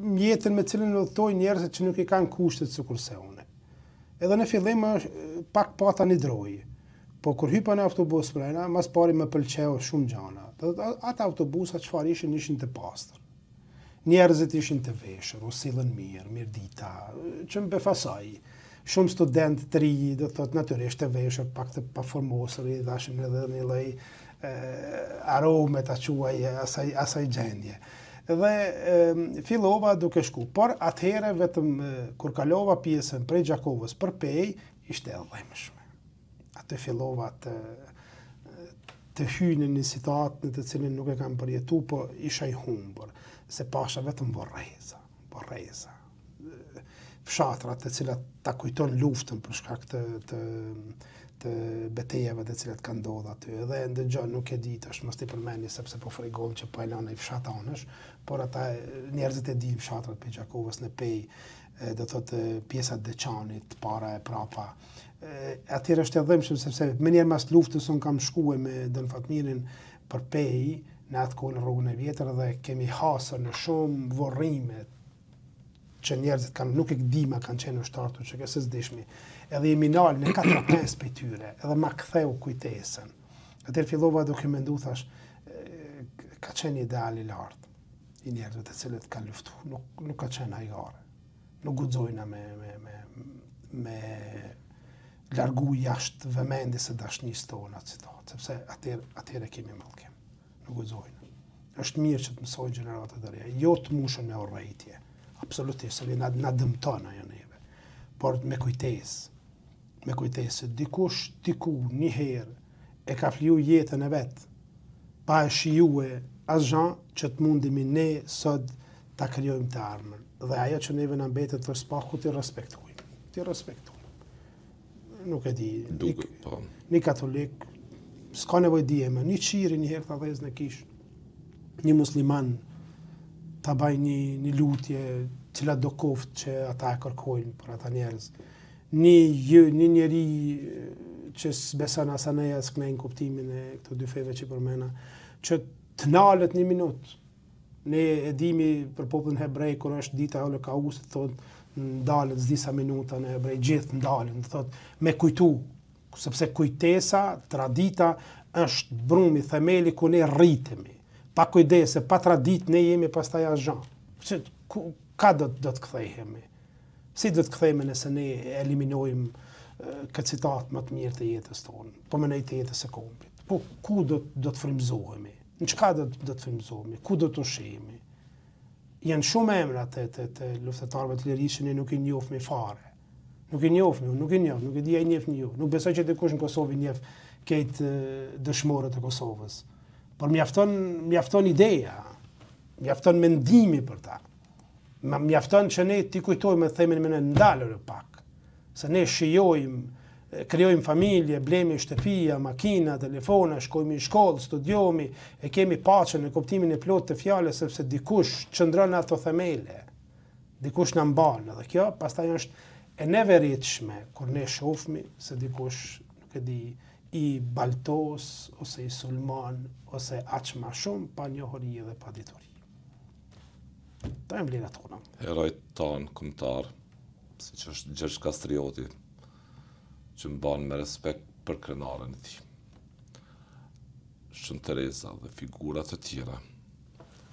mjetën me cilën udhtoj njerëzit që nuk i kanë kushtet sikurse une. Edhe në fillim pak pata një drojë, po kur hypa në autobus mrena, mas pari më pëlqeu shumë gjana. Ata autobusa çfarë ishin të pastër. Njerëzit ishin të veshur, u sillen mirë dita, që më befasoj. Shumë student të ri, do thot natyrisht të veshur, pak të paformosur, i dashin edhe një lloj arome ta quaj asaj gjendje. Dhe fillova duke shku, por atëherë vetëm kur kalova pjesën prej Gjakovës për Pej, ishte e dhëmshme. Atë fillova të hyj në një situatë në të cilin nuk e kam përjetuar, po isha i humbur, se pasha vetëm borreza. Fshatrat të cilat ta kujton luftën për shkak të betejave të cilat kanë ndodhur aty. Edhe ndëgjoj nuk e di tash, mos ti përmendni sepse po frikon që po e lënë ai fshat anësh, por ata njerëzit e din fshatrat për Gjakovës në Pej, do thotë pjesat Deçanit, para e prapa. Atëherë është e dhëmshëm sepse më njëherë mas luftës un kam shkuar me Don Fatmirin për Pej në atë kohë në rrugën e vjetër dhe kemi hasur në shumë vorrime që njerëzit nuk e dima kanë qenë ushtartu që kësë s'dishmi. Edhe jemi nalë në 4-5 për tyre, edhe ma ktheu kujtesën. Atëherë fillova duke mendu, thash, ka qenë ideal i lartë. I njerëzve të cilët kanë luftu, nuk ka qenë hajgare. Nuk guxojna me largu jashtë vëmendjes së dashurisë tona, sepse atëherë kemi mallkim. Nuk guxojna. Është mirë që të mësojnë gjeneratat e reja, jo të mushën me urrëtie. Absolutisht, se na dëmton ajo neve. Por me kujtesë, dikush diku një herë e ka fliju jetën e vet, pa e shijue asgjë që të mundemi ne sot ta krijojmë të armën. Dhe ajo që neve na mbetet për spaku të respektojmë. Nuk e di. Një katolik s'ka nevojë djeme, një qiri një herë ta dhez në kish. Një musliman ta baj një lutje, cila do koft që ata e kërkojnë për ata njerëz. Një njeri që s'beson asaneja s'knejnë kuptimin e këto dy feve që përmena, që të nalet një minut. Ne e dimi për popullin hebrej, kur është dita e Holokaustit, thotë ndalet disa minuta në hebrej, gjithë ndalen, thotë me kujtu, sepse kujtesa, tradita është brumi, themeli ku ne rritemi. Pa kujdese, pa tradit, ne jemi pastaj asgjë. Ka do të kthehemi? Si do të kthehemi nëse ne eliminojmë këtë citat më të mirë të jetës tonë, po më nejtë jetës së kombit? Po ku do të frymëzohemi? Në çka do të frymëzohemi? Ku do të ushqehemi? Janë shumë emra të luftëtarëve të lirisë që ne nuk i njohmi fare. Nuk i njohmi, nuk i di ai njeh një. Nuk besoj që dikush në Kosovë njeh këtë dëshmorët e Kosovës. Por mjafton ideja, mjafton mendimi për ta. Mjafton që ne t'i kujtojmë dhe themin me në ndalër pak. Se ne shijojmë, krijojmë familje, blemi shtëpia, makina, telefona, shkojmë në shkollë, studiomi, e kemi paqen në kuptimin e plot të fjalës sepse dikush qëndron ato themele. Dikush na mban, dhe kjo pastaj është e neveritshme kur ne shohmi se dikush, nuk e di, i baltos ose i sulman ose aq më shumë pa njohuri dhe pa dituri. Ta e vlerat tona. Herojt tanë kombëtar, siç është Gjergj Kastrioti, që mban me respekt për krenaren e tij. Shën Tereza dhe figura të tjera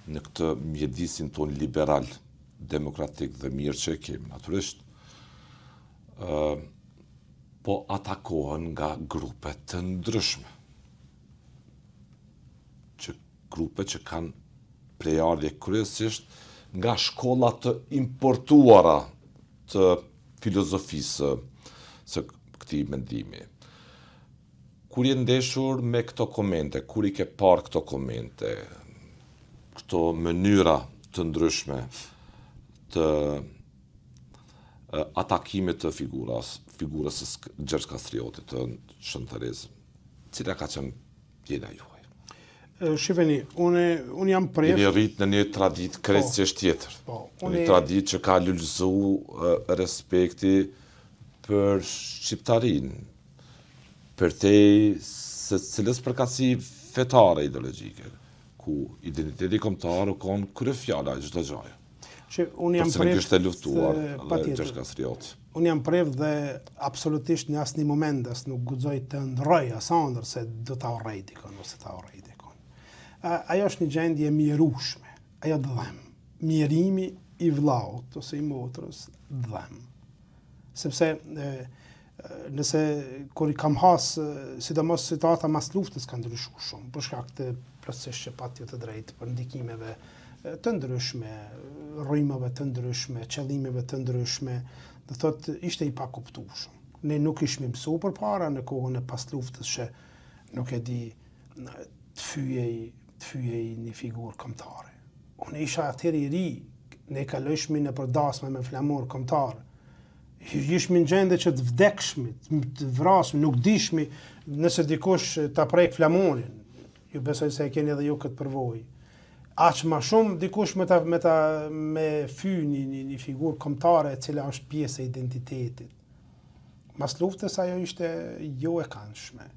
në këtë mjedisin ton liberal, demokratik dhe mirë që e kemi, natyrisht, po atakohen nga grupe të ndryshme. Grupe që kanë prejardhje kryesisht nga shkolla të importuara të filozofisë së këtij mendimi. Kur je ndeshur me këto komente, kur i ke parë këto komente, këto mënyra të ndryshme të atakimit të figurës së Gjergj Kastriotit, të Shën Terezës, cila ka qenë jeta juaj? Shifeni, unë jam pref... Jeni rrit në një tradit krejtësisht tjetër. Një tradit që ka lullëzu respekti për shqiptarin, për te se cilës përkatësi fetare ideologjike, ku identiteti kombëtar u konë kryefjala e çdo gjaje. Unë jam pref... kështë e luftuar dhe Gjergj Kastrioti. Unë jam pref dhe absolutisht në asnjë moment as nuk guxoj të ndroj asandër se do ta urrej dikon ose ta urrej dikon. Ajo është një gjendje mjerueshme, ajo dhem. Mjerimi i vllaut ose i motrës dhem. Sepse nëse kur i kam has, sidomos situata mas luftës ka ndryshuar shumë, për shkak të proceseve që patjetër të drejtë për ndikimeve të ndryshme, rrymave të ndryshme, qëllimeve të ndryshme, do thotë ishte i pakuptueshëm. Ne nuk ishim mësuar përpara në kohën e pas luftës që nuk e di të fyej një figurë kombëtare. Unë isha atëherë i ri, ne kalojshmi në përdasme me flamur kombëtar. Ishmi në gjendje që të vdekshmi, të vrasmi, nuk dishmi nëse dikush ta prek flamurin. Ju besoj se e keni edhe ju këtë përvojë. Aq më shumë dikush me fy një figurë kombëtare e cila është pjesë e identitetit. Mas luftës ajo ishte jo e këndshme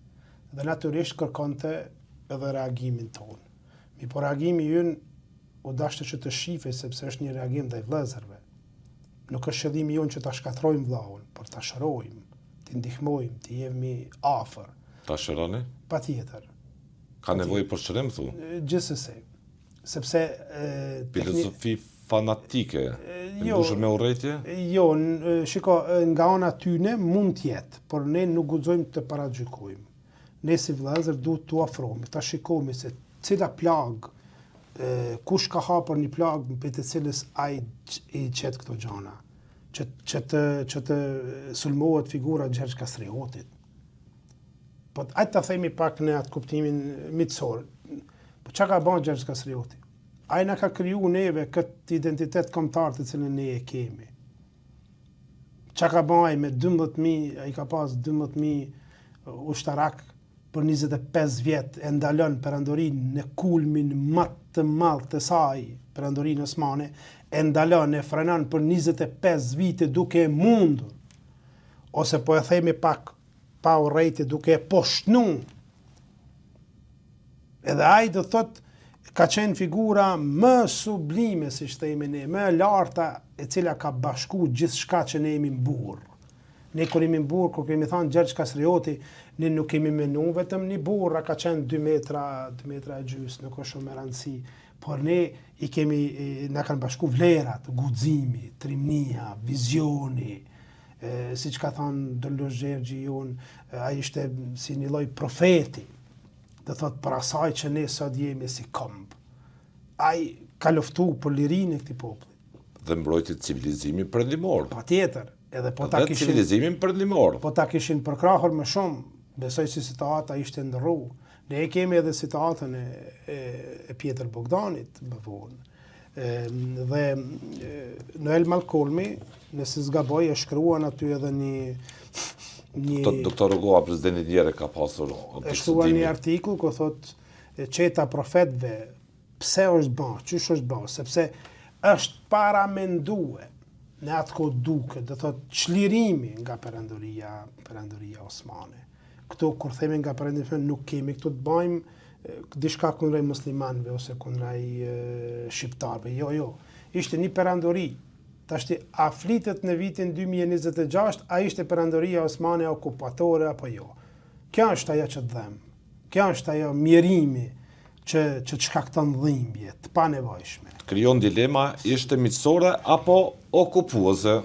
dhe natyrisht kërkonte edhe reagimin tonë. Po reagimi ynë u dashte që të shifej sepse është një reagim ndaj vëllezërve. Nuk është qëllimi jonë që ta shkatrojmë vllaun, por ta shërojmë, t'i ndihmojmë, t'i jemi afër. Ta shëroni? Patjetër. Ka nevojë për shërim, thu? Gjithsesi. Sepse filozofi fanatike, mbushur me urrëtie? Jo, shiko, nga ana tyne mund të jetë, por ne nuk guxojmë të paragjykojmë. Ne si vëllezër duhet t'u afrohemi, ta shikojmë se cila plagë, kush ka hapur një plagë për të cilës ai i qet këto gjana, që të sulmohet figura Gjergj Kastriotit. Po ajtë ta themi pak në atë kuptimin mitësor. Po çka ka bën Gjergj Kastrioti? Ai na ka kriju neve këtë identitet kombëtar të cilën ne e kemi. Çka ka bën ai me 12.000, ai ka pas 12.000 ushtarak për 25 vjet e ndalon perandorinë në kulmin më të madh të saj, perandorinë osmane, e ndalon e frenon për 25 vite duke mundur. Ose po e themi pak pa urrejtje duke poshtnu. Edhe ai do thot ka qenë figura më sublime, si themi ne, më e larta, e cila ka bashku gjithçka që ne jemi mburr. Ne kur jemi mburr, kur kemi thënë Gjergj Kastrioti, ne nuk kemi menu vetëm një burra ka qenë 2 metra e gjys, nuk është shumë e rëndësi, por ne na kanë bashku vlerat, guximi, trimnia, vizioni, siç ka thënë Dollosh Gjergji jon, ai ishte si një lloj profeti. Do thot për asaj që ne sot jemi si komb. Ai ka luftu për lirinë e këtij populli. Dhe mbrojti civilizimin perëndimor. Patjetër, edhe po ta kishin civilizimin perëndimor. Po ta kishin përkrahur më shumë, besoj si situata ishte ndrru. Ne kemi edhe situatën e Pjetër Bogdanit më vonë. Dhe Noel Malcolmi, nëse s'gaboj, e shkruan aty edhe një Doktor Rugova, presidenti djere, ka pasur e shkruan një artikull ku thot qeta profetëve pse është bërë, çysh është bërë, sepse është paramendue në atë kohë duke, do thot çlirimi nga perandoria osmane. Këto kur themi nga perandoria nuk kemi këtu të bëjmë diçka kundrejt muslimanëve ose kundrejt shqiptarëve. Jo. Ishte një perandori. Tashti a flitet në vitin 2026, a ishte perandoria osmane okupatore apo jo? Kjo është ajo që dhem. Kjo është ajo mjerimi që shkakton dhimbje të panevojshme. Krijon dilema, ishte miqësore apo okupuese?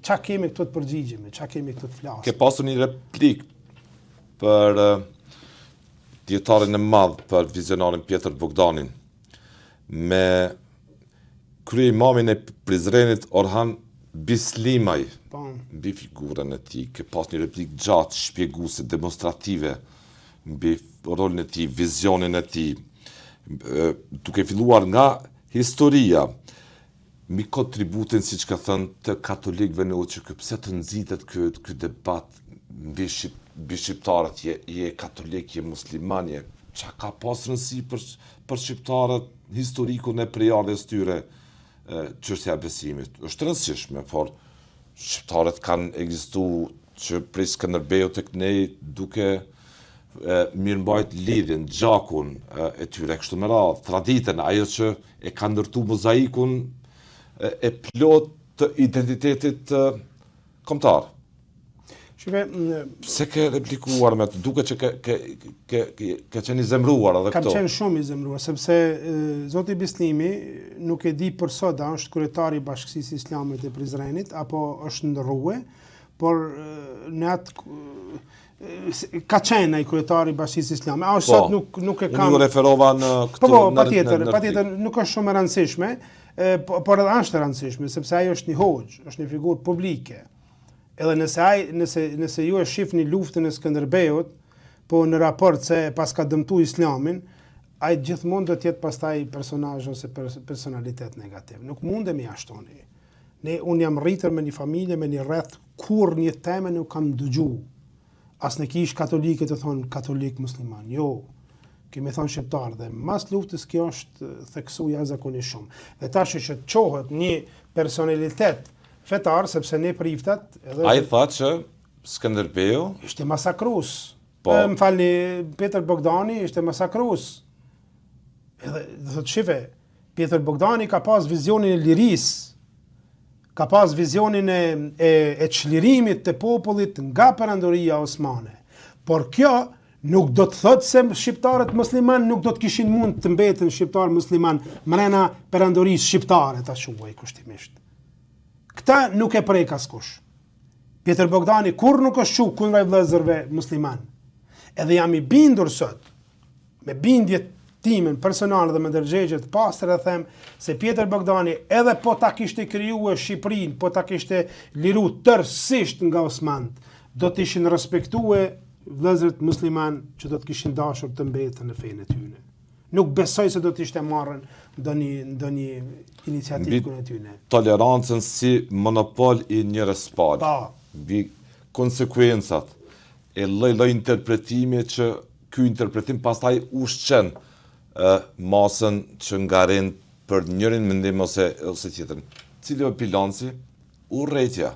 Qa kemi këtu të përgjigjemi, qa kemi këtu të flasim? Ke pasur një replik për dietarin e madh, për vizionarin Pjetër Bogdanin, me krye-imamin e Prizrenit Orhan Bislimaj, mbi figurën e tij, ke pas një replik gjatë, shpjeguese, demonstrative, mbi rolin e tij, vizionin e tij, duke filluar nga historia, mbi kontributin, siç ka thënë, të katolikëve në UÇK, pse të nxitet ky debat mbi shqiptarët, je katolik, je musliman, çka ka pas rëndësi për shqiptarët, historikun e prejardhjes tyre, çështja e besimit është rëndësishme, por shqiptarët kanë ekzistuar që prej Skënderbeut tek ne duke mirëmbajt lidhjen, gjakun e tyre, kështu me radhë, traditën, ajo që e ka ndërtu mozaikun e plot të identitetit kombëtar. Pse ke replikuar me të duke që ke qenë i zemruar edhe këto? Kam qenë shumë i zemruar, sepse Zoti Bislimi nuk e di për sot a është kryetari i Bashkisë Islame të Prizrenit, apo është ndërrue, por në atë ka qenë ai kryetari i Bashkisë Islame. A është sot nuk e kam. Unë referova në këto. Patjetër, nuk është shumë e rëndësishme, por edhe është e rëndësishme, sepse ai është një hoxh, është një figurë publike. Edhe nëse ju e shifni luftën e Skënderbeut, po në raport se pas ka dëmtu islamin, ai gjithmonë do të jetë pastaj personazh ose personalitet negativ. Nuk mundemi ashtoni. Unë jam rritur me një familje, me një rreth, kur një temë nuk kam dëgju. As në kish katolike të thonë katolik musliman. Jo, kemi thonë shqiptar, dhe mas luftës kjo është theksu jashtëzakonisht shumë. Dhe tash që çohet një personalitet fetar, sepse ne priftat... A i tha që Skënderbeu ishte masakrus. Më falni, Pjetër Bogdani ishte masakrus. Edhe, dhe thot shife, Pjetër Bogdani ka pas vizionin e liris, ka pas vizionin e çlirimit të popullit nga perandoria osmane. Por kjo nuk do të thotë se shqiptarët musliman nuk do të kishin mund të mbeten shqiptar musliman mrena perandorisë shqiptare, ta shuaj kushtimisht. Këta nuk e prek askush. Pjetër Bogdani kur nuk është shu kundrejt vëllezërve musliman. Edhe jam i bindur sot, me bindje timen personale dhe me ndërgjegje të pastër, e them se Pjetër Bogdani edhe po ta kishte krijuar Shqipërinë, po ta kishte liru tërësisht nga Osmanët, do të ishin respektuar vëllezërit musliman që do të kishin dashur të mbeten në fenë e tyre. Nuk besoj se do të ishte marrën ndonjë iniciativë kundër tyre. Tolerancën si monopol i njerëz pal. Mbi konsekvencat e lloj-lloj interpretimi që ky interpretim pastaj ushqen masën që ngaren për njërin mendim ose tjetrin. Cili është bilanci? Urrëtia.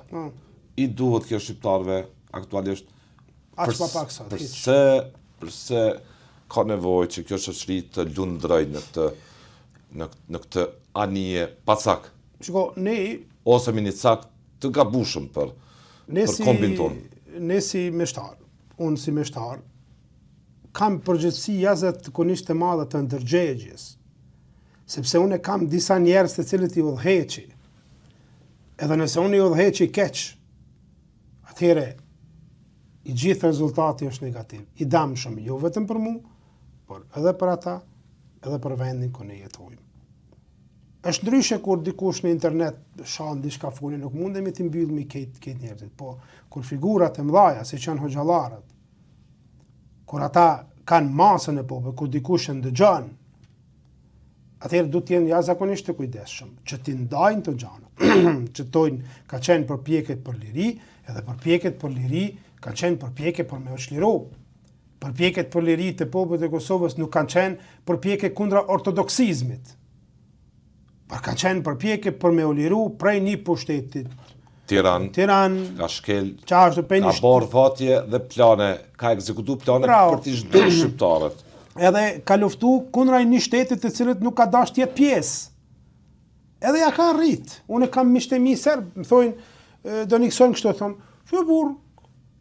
I duhet kjo shqiptarëve aktualisht Aq pa pak sot. Përse ka nevojë që kjo shoqëri të lundrojë në këtë anije pacak. Shiko, ose minicak të gabushëm për kombin tonë. Ne si meshtar, unë si meshtar, kam përgjithësi jashtëzakonisht të madhe të ndërgjegjes, sepse unë kam disa njerëz të cilët i udhëheqi. Edhe nëse unë i udhëheqi keq, atëherë i gjithë rezultati është negativ. I damshëm jo vetëm për mua, por edhe për ata, edhe për vendin ku ne jetojmë. Është ndryshe kur dikush në internet shan diçka folën, nuk mundemi të mbyllmi këtë njerëzit, po kur figurat e mëdha, siç janë hoxhallarët, kur ata kanë masën e popullit, kur dikush e ndëgjon, atëherë duhet të jenë jashtëzakonisht të kujdesshëm, që t'i ndajnë të gjana, që tojnë ka qenë përpjekjet për liri, edhe përpjekjet për liri ka qenë përpjekje për me u çliru. Përpjekjet për liri të popullit të Kosovës nuk kanë qenë përpjekje kundra ortodoksizmit. Por kanë qenë përpjekje për me u liru prej një pushtetit. Tiran, ka shkel, ka bërë vatje dhe plane, ka ekzekutu plane për t'i zhduar shqiptarët. Edhe ka luftu kundra një shtetit të cilët nuk ka dash të jetë pjesë. Edhe ja ka rrit. Unë kam miqtë mi serb, më thojnë do niksojnë kështu, thonë, "Çu burr,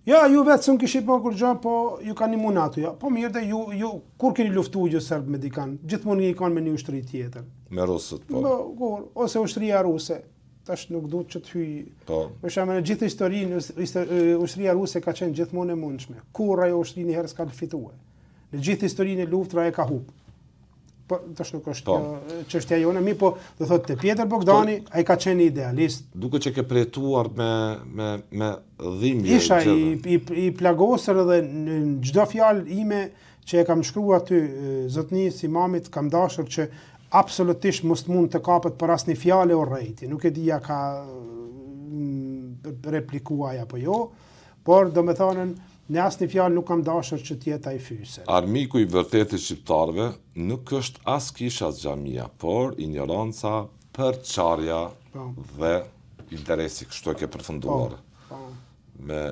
ja, ju vetë s'u kishit pa kur gjë, po ju kanë imun ato, ja. Po mirë, dhe ju kur keni luftuar ju serb me dikan? Gjithmonë i kanë me një ushtri tjetër. Me rusët, po. Po, ose ushtria ruse. Tash nuk duhet që të hyj. Po. Për shembull, në gjithë historinë ushtria ruse ka qenë gjithmonë e mundshme. Kur ajo ushtri një herë s'ka fituar. Në gjithë historinë e luftës ai ka hup. Po tash nuk është çështja jone, mi po do thotë te Pjetër Bogdani, ai ka qenë idealist. Duke që ke përjetuar me dhimbje. Isha i plagosur edhe në çdo fjalë ime që e kam shkruar aty zotnisë imamit, kam dashur që absolutisht mos mund të kapet për asnjë fjalë o rrejti. Nuk e di ja ka replikuar apo jo, por domethënë në asnjë fjalë nuk kam dashur që të jetë ai fyse. Armiku i vërtetë i shqiptarëve nuk është as kisha as xhamia, por ignoranca, përçarja dhe interesi, kështu e ke përfunduar me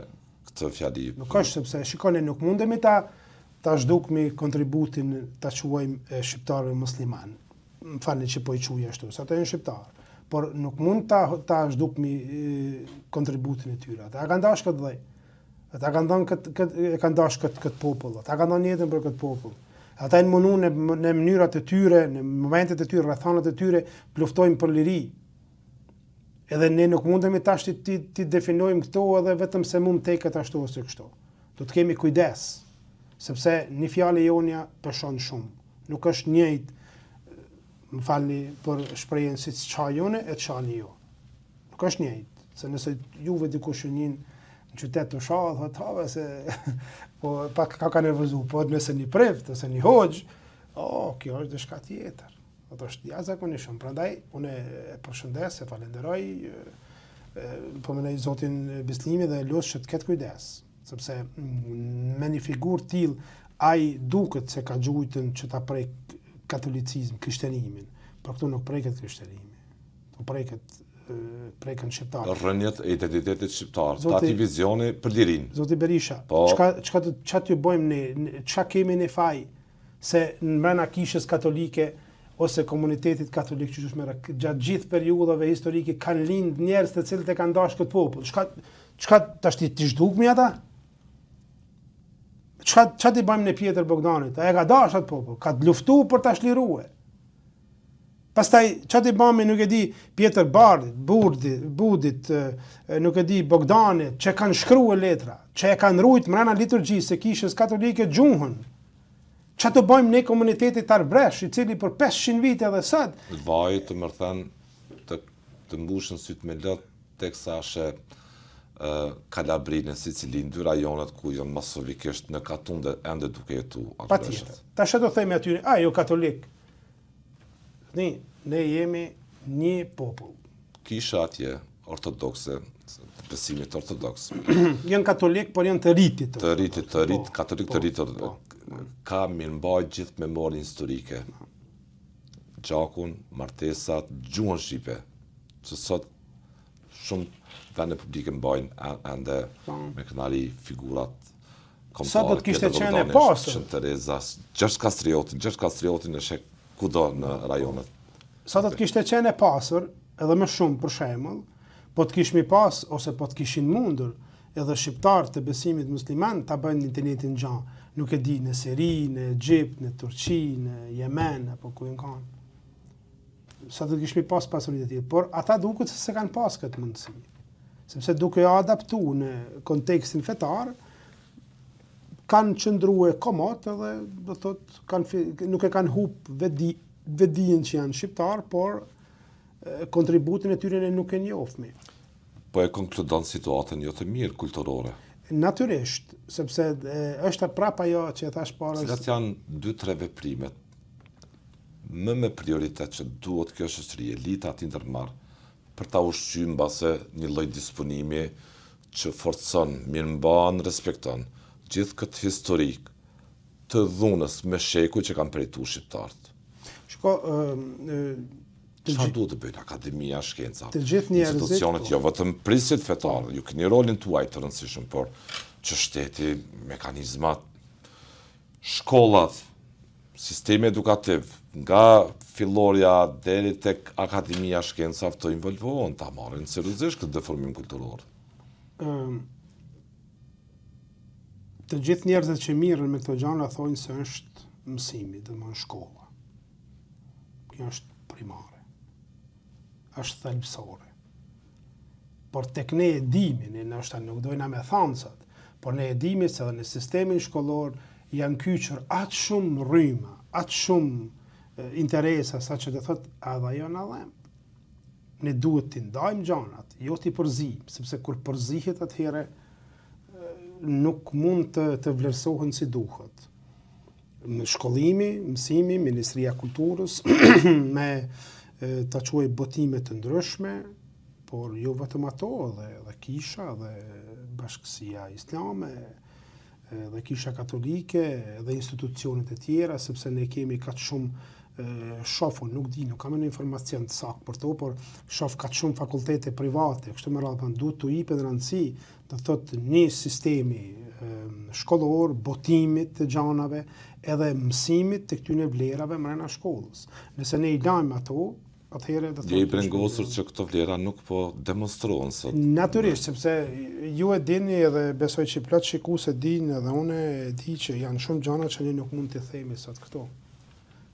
këtë fjali. Nuk është sepse shikoni, nuk mundemi ta zhdukmi kontributin ta quajmë shqiptarëve musliman. Më falni që po i quaj ashtu, sa ata janë shqiptarë, por nuk mund ta zhdukmi kontributin e tyre. Ata kanë dashur këtë vëllai. Ata kanë dashur këtë popull, ata kanë dhënë jetën për këtë popull. Ata janë munduar në mënyrat e tyre, në momentet e tyre, rrethanat e tyre, luftojnë për liri. Edhe ne nuk mundemi tash ti definojmë këto edhe vetëm se mund teket ashtu ose kështu. Do të kemi kujdes, sepse një fjalë jonja peshon shumë. Nuk është njëjtë, më falni për shprehjen si çajone e çani jo. Nuk është njëjtë, se nëse juve dikush njën në qytet të shahë, thotë se po pak ka nervozu, po nëse një preft ose një hoxh, kjo është diçka tjetër. Ato është jashtëzakonisht. Prandaj unë e përshëndes, e falenderoj, po më zotin Bislimi dhe lutem që të ketë kujdes, sepse me një figurë tillë ai duket se ka gjujtën që ta prek katolicizm, krishterimin, por këtu nuk preket krishterimi. Po preken shqiptarë. Rënjet e identitetit shqiptar, tati vizioni për lirin. Zoti Berisha, çka t'ju bëjmë ne, çka kemi ne faj se në brenda kishës katolike ose komunitetit katolik që gjatë gjithë periudhave historike kanë lind njerëz të cilët e kanë dashur këtë popull. Çka tash ti zhdukmi ata? Çka ti bëjmë ne Pjetër Bogdanit? Ai ka dashur atë popull, ka luftuar për ta shliruar. Pastaj çka ti bëjmë nuk e di Pjetër Bardit, Budit, nuk e di Bogdanit, që kanë shkruar letra, që e kanë rujt mrena liturgjisë së kishës katolike gjuhën. Çka të bëjmë ne komunitetit Arbresh, i cili për 500 vite edhe sot vaj të mërthen të mbushën sytë me lët teksa shë Kalabrinë, Sicilinë, dy rajonet ku janë masovikisht në Katunde ende duke jetu Arbreshet. Patjetër. Tash do themi aty, jo katolik. Ne jemi një popull. Kisha atje ortodokse, të besimit ortodoks. Janë katolik, por janë të rritit. Të rrit, katolik të rritit. Ka mirëmbajt gjithë memorin historike. Gjakun, martesat, gjuhën shqipe. Që sot shumë vende publike mbajnë ende me kënari figurat Sa do të kishte qenë e pasur? Shën Tereza, Gjergj Kastriotin e shek kudo në rajonet. Sa do të kishte qenë e pasur, edhe më shumë për shembull, po të kishmi pas ose po të kishin mundur edhe shqiptarë të besimit musliman ta bëjnë internetin gjanë, nuk e di në Siri, në Egjipt, në Turqi, në Yemen apo ku kanë. Sa do të kishmi pas pasurinë e tillë, por ata duket se kanë pas këtë mundësi. Sepse duke adaptu në kontekstin fetar, kanë qëndruar komod edhe do thotë nuk e kanë hub vetdijen që janë shqiptar, por kontributin e tyre ne nuk e njohmi. Po e konkludon situatën jo të mirë kulturore. Natyrisht, sepse është prapa ajo që e thash para. Cilat janë 2-3 veprimet më me prioritet që duhet kjo shoqëri, elita të ndërmarrë për ta ushqyer mbase një lloj disponimi që forcon, mirëmban, respekton gjithë këtë historik të dhunës me shekuj që kanë përjetuar shqiptarët. Shiko, çfarë duhet të bëjnë Akademia e Shkencave? Të gjithë njerëzit, institucionet, jo vetëm prisit fetar, ju keni rolin tuaj të rëndësishëm, por që shteti, mekanizmat, shkollat, sistemi edukativ, nga fillorja deri tek Akademia e Shkencave të involvohen, ta marrin seriozisht këtë deformim kulturor. Të gjithë njerëzit që mirën me këto gjëra thonë se është mësimi, domethënë shkolla. Kjo është primare. Është thelbësore. Por tek ne e dimi, ne ndoshta nuk dojna me thansat, por ne e dimi se edhe në sistemin shkollor janë kyçur aq shumë rryma, aq shumë interesa, sa që të thotë edhe ajo na dhem. Ne duhet t'i ndajmë gjanat, jo t'i përzijmë, sepse kur përzihet atëherë nuk mund të vlerësohen si duhet. Në shkollimi, mësimi, Ministria e Kulturës me ta quaj botime të ndryshme, por jo vetëm ato, edhe kisha, dhe Bashkësia Islame, dhe kisha katolike, dhe institucionet e tjera, sepse ne kemi kaq shumë shofu, nuk di, nuk kam në informacion të saktë për to, por shof ka shumë fakultete private, kështu me radhë duhet të jepet rëndësi, do thotë një sistemi shkollor, botimit të gjanave, edhe mësimit të këtyre vlerave mrena shkollës. Nëse ne i lajmë ato, atëherë do thotë je i brengosur që këto vlera nuk po demonstrohen sot. Natyrisht, sepse ju e dini edhe besoj që plot shikues e dinë edhe unë e di që janë shumë gjëra që ne nuk mund t'i themi sot këto.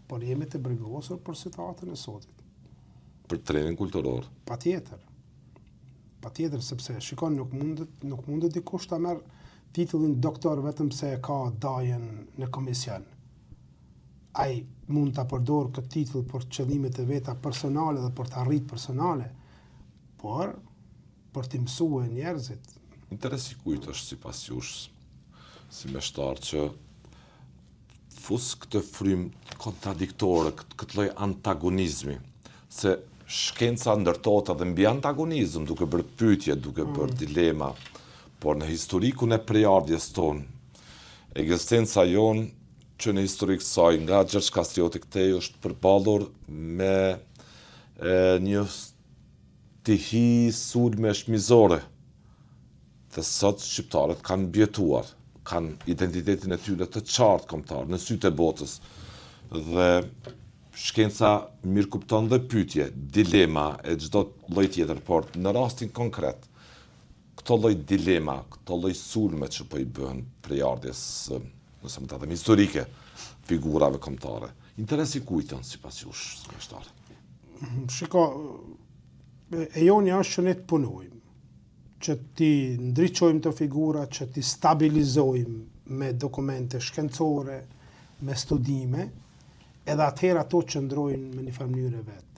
Por jemi të brengosur për situatën e sotit. Për trenin kulturor. Patjetër, sepse shikon nuk mundet dikush ta merr titullin doktor vetëm se e ka dajen në komision. Ai mund ta përdor këtë titull për qëllimet e veta personale dhe për të arritur personale, por për të mësuar njerëzit. Interesi kujt është sipas jush si meshtar që fus këtë frym kontradiktore, këtë lloj antagonizmi, se shkenca ndërtohet edhe mbi antagonizëm, duke bërë pyetje, duke bërë dilema, por në historikun e prejardhjes tonë, ekzistenca jonë që në historik saj nga Gjergj Kastrioti këtej është përballur me një stihi sulme shmizore, dhe sot shqiptarët kanë bjetuar, kanë identitetin e tyre të qartë kombëtar në sytë e botës, dhe shkenca mirë kupton dhe pyetje, dilema e çdo lloj tjetër, por në rastin konkret, këto lloj dilema, këto lloj sulme që po i bën prejardhjes, nëse më ta them historike, figurave kombëtare. Interesi kujt janë sipas jush, meshtar? Shiko, e jonja është që ne të punojmë, që ti ndriçojmë të figura, që ti stabilizojmë me dokumente shkencore, me studime, edhe atëherë ato qëndrojnë me një farë mënyrë vetë.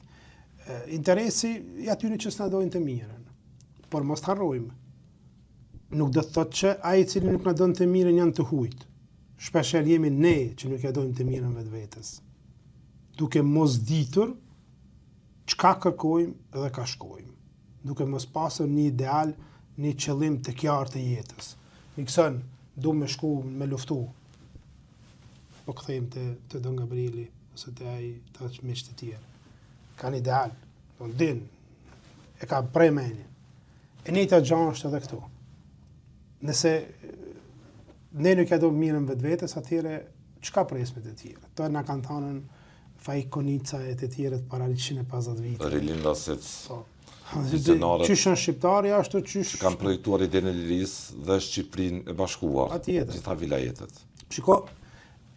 Interesi i atyre që s'na dojnë të mirën, por mos harrojmë. Nuk do të thotë që ai i cili nuk na don të mirën janë të hujt. Shpeshherë jemi ne që nuk ja dojmë të mirën vetvetes. Duke mos ditur çka kërkojmë dhe ka shkojmë. Duke mos pasur një ideal, një qëllim të qartë të jetës. Nikson, du me shku me luftu. Po kthejmë të Don Gabrieli ose të ai të miq të tjerë. Kanë ideal, do din, e ka premenje. E njëjta gjë është edhe këtu. Nëse ne nuk ja do mirën vetvetes, atëherë çka presim të tjerë? To na kanë thënë fai konica e të tjerët para 150 vite. Rilindasit. Po. Vizionarët Qysh janë shqiptarë ashtu qysh që kanë projektuar idenë e lirisë dhe Shqipërinë e bashkuar. Patjetër. Gjitha vilajetet. Shiko,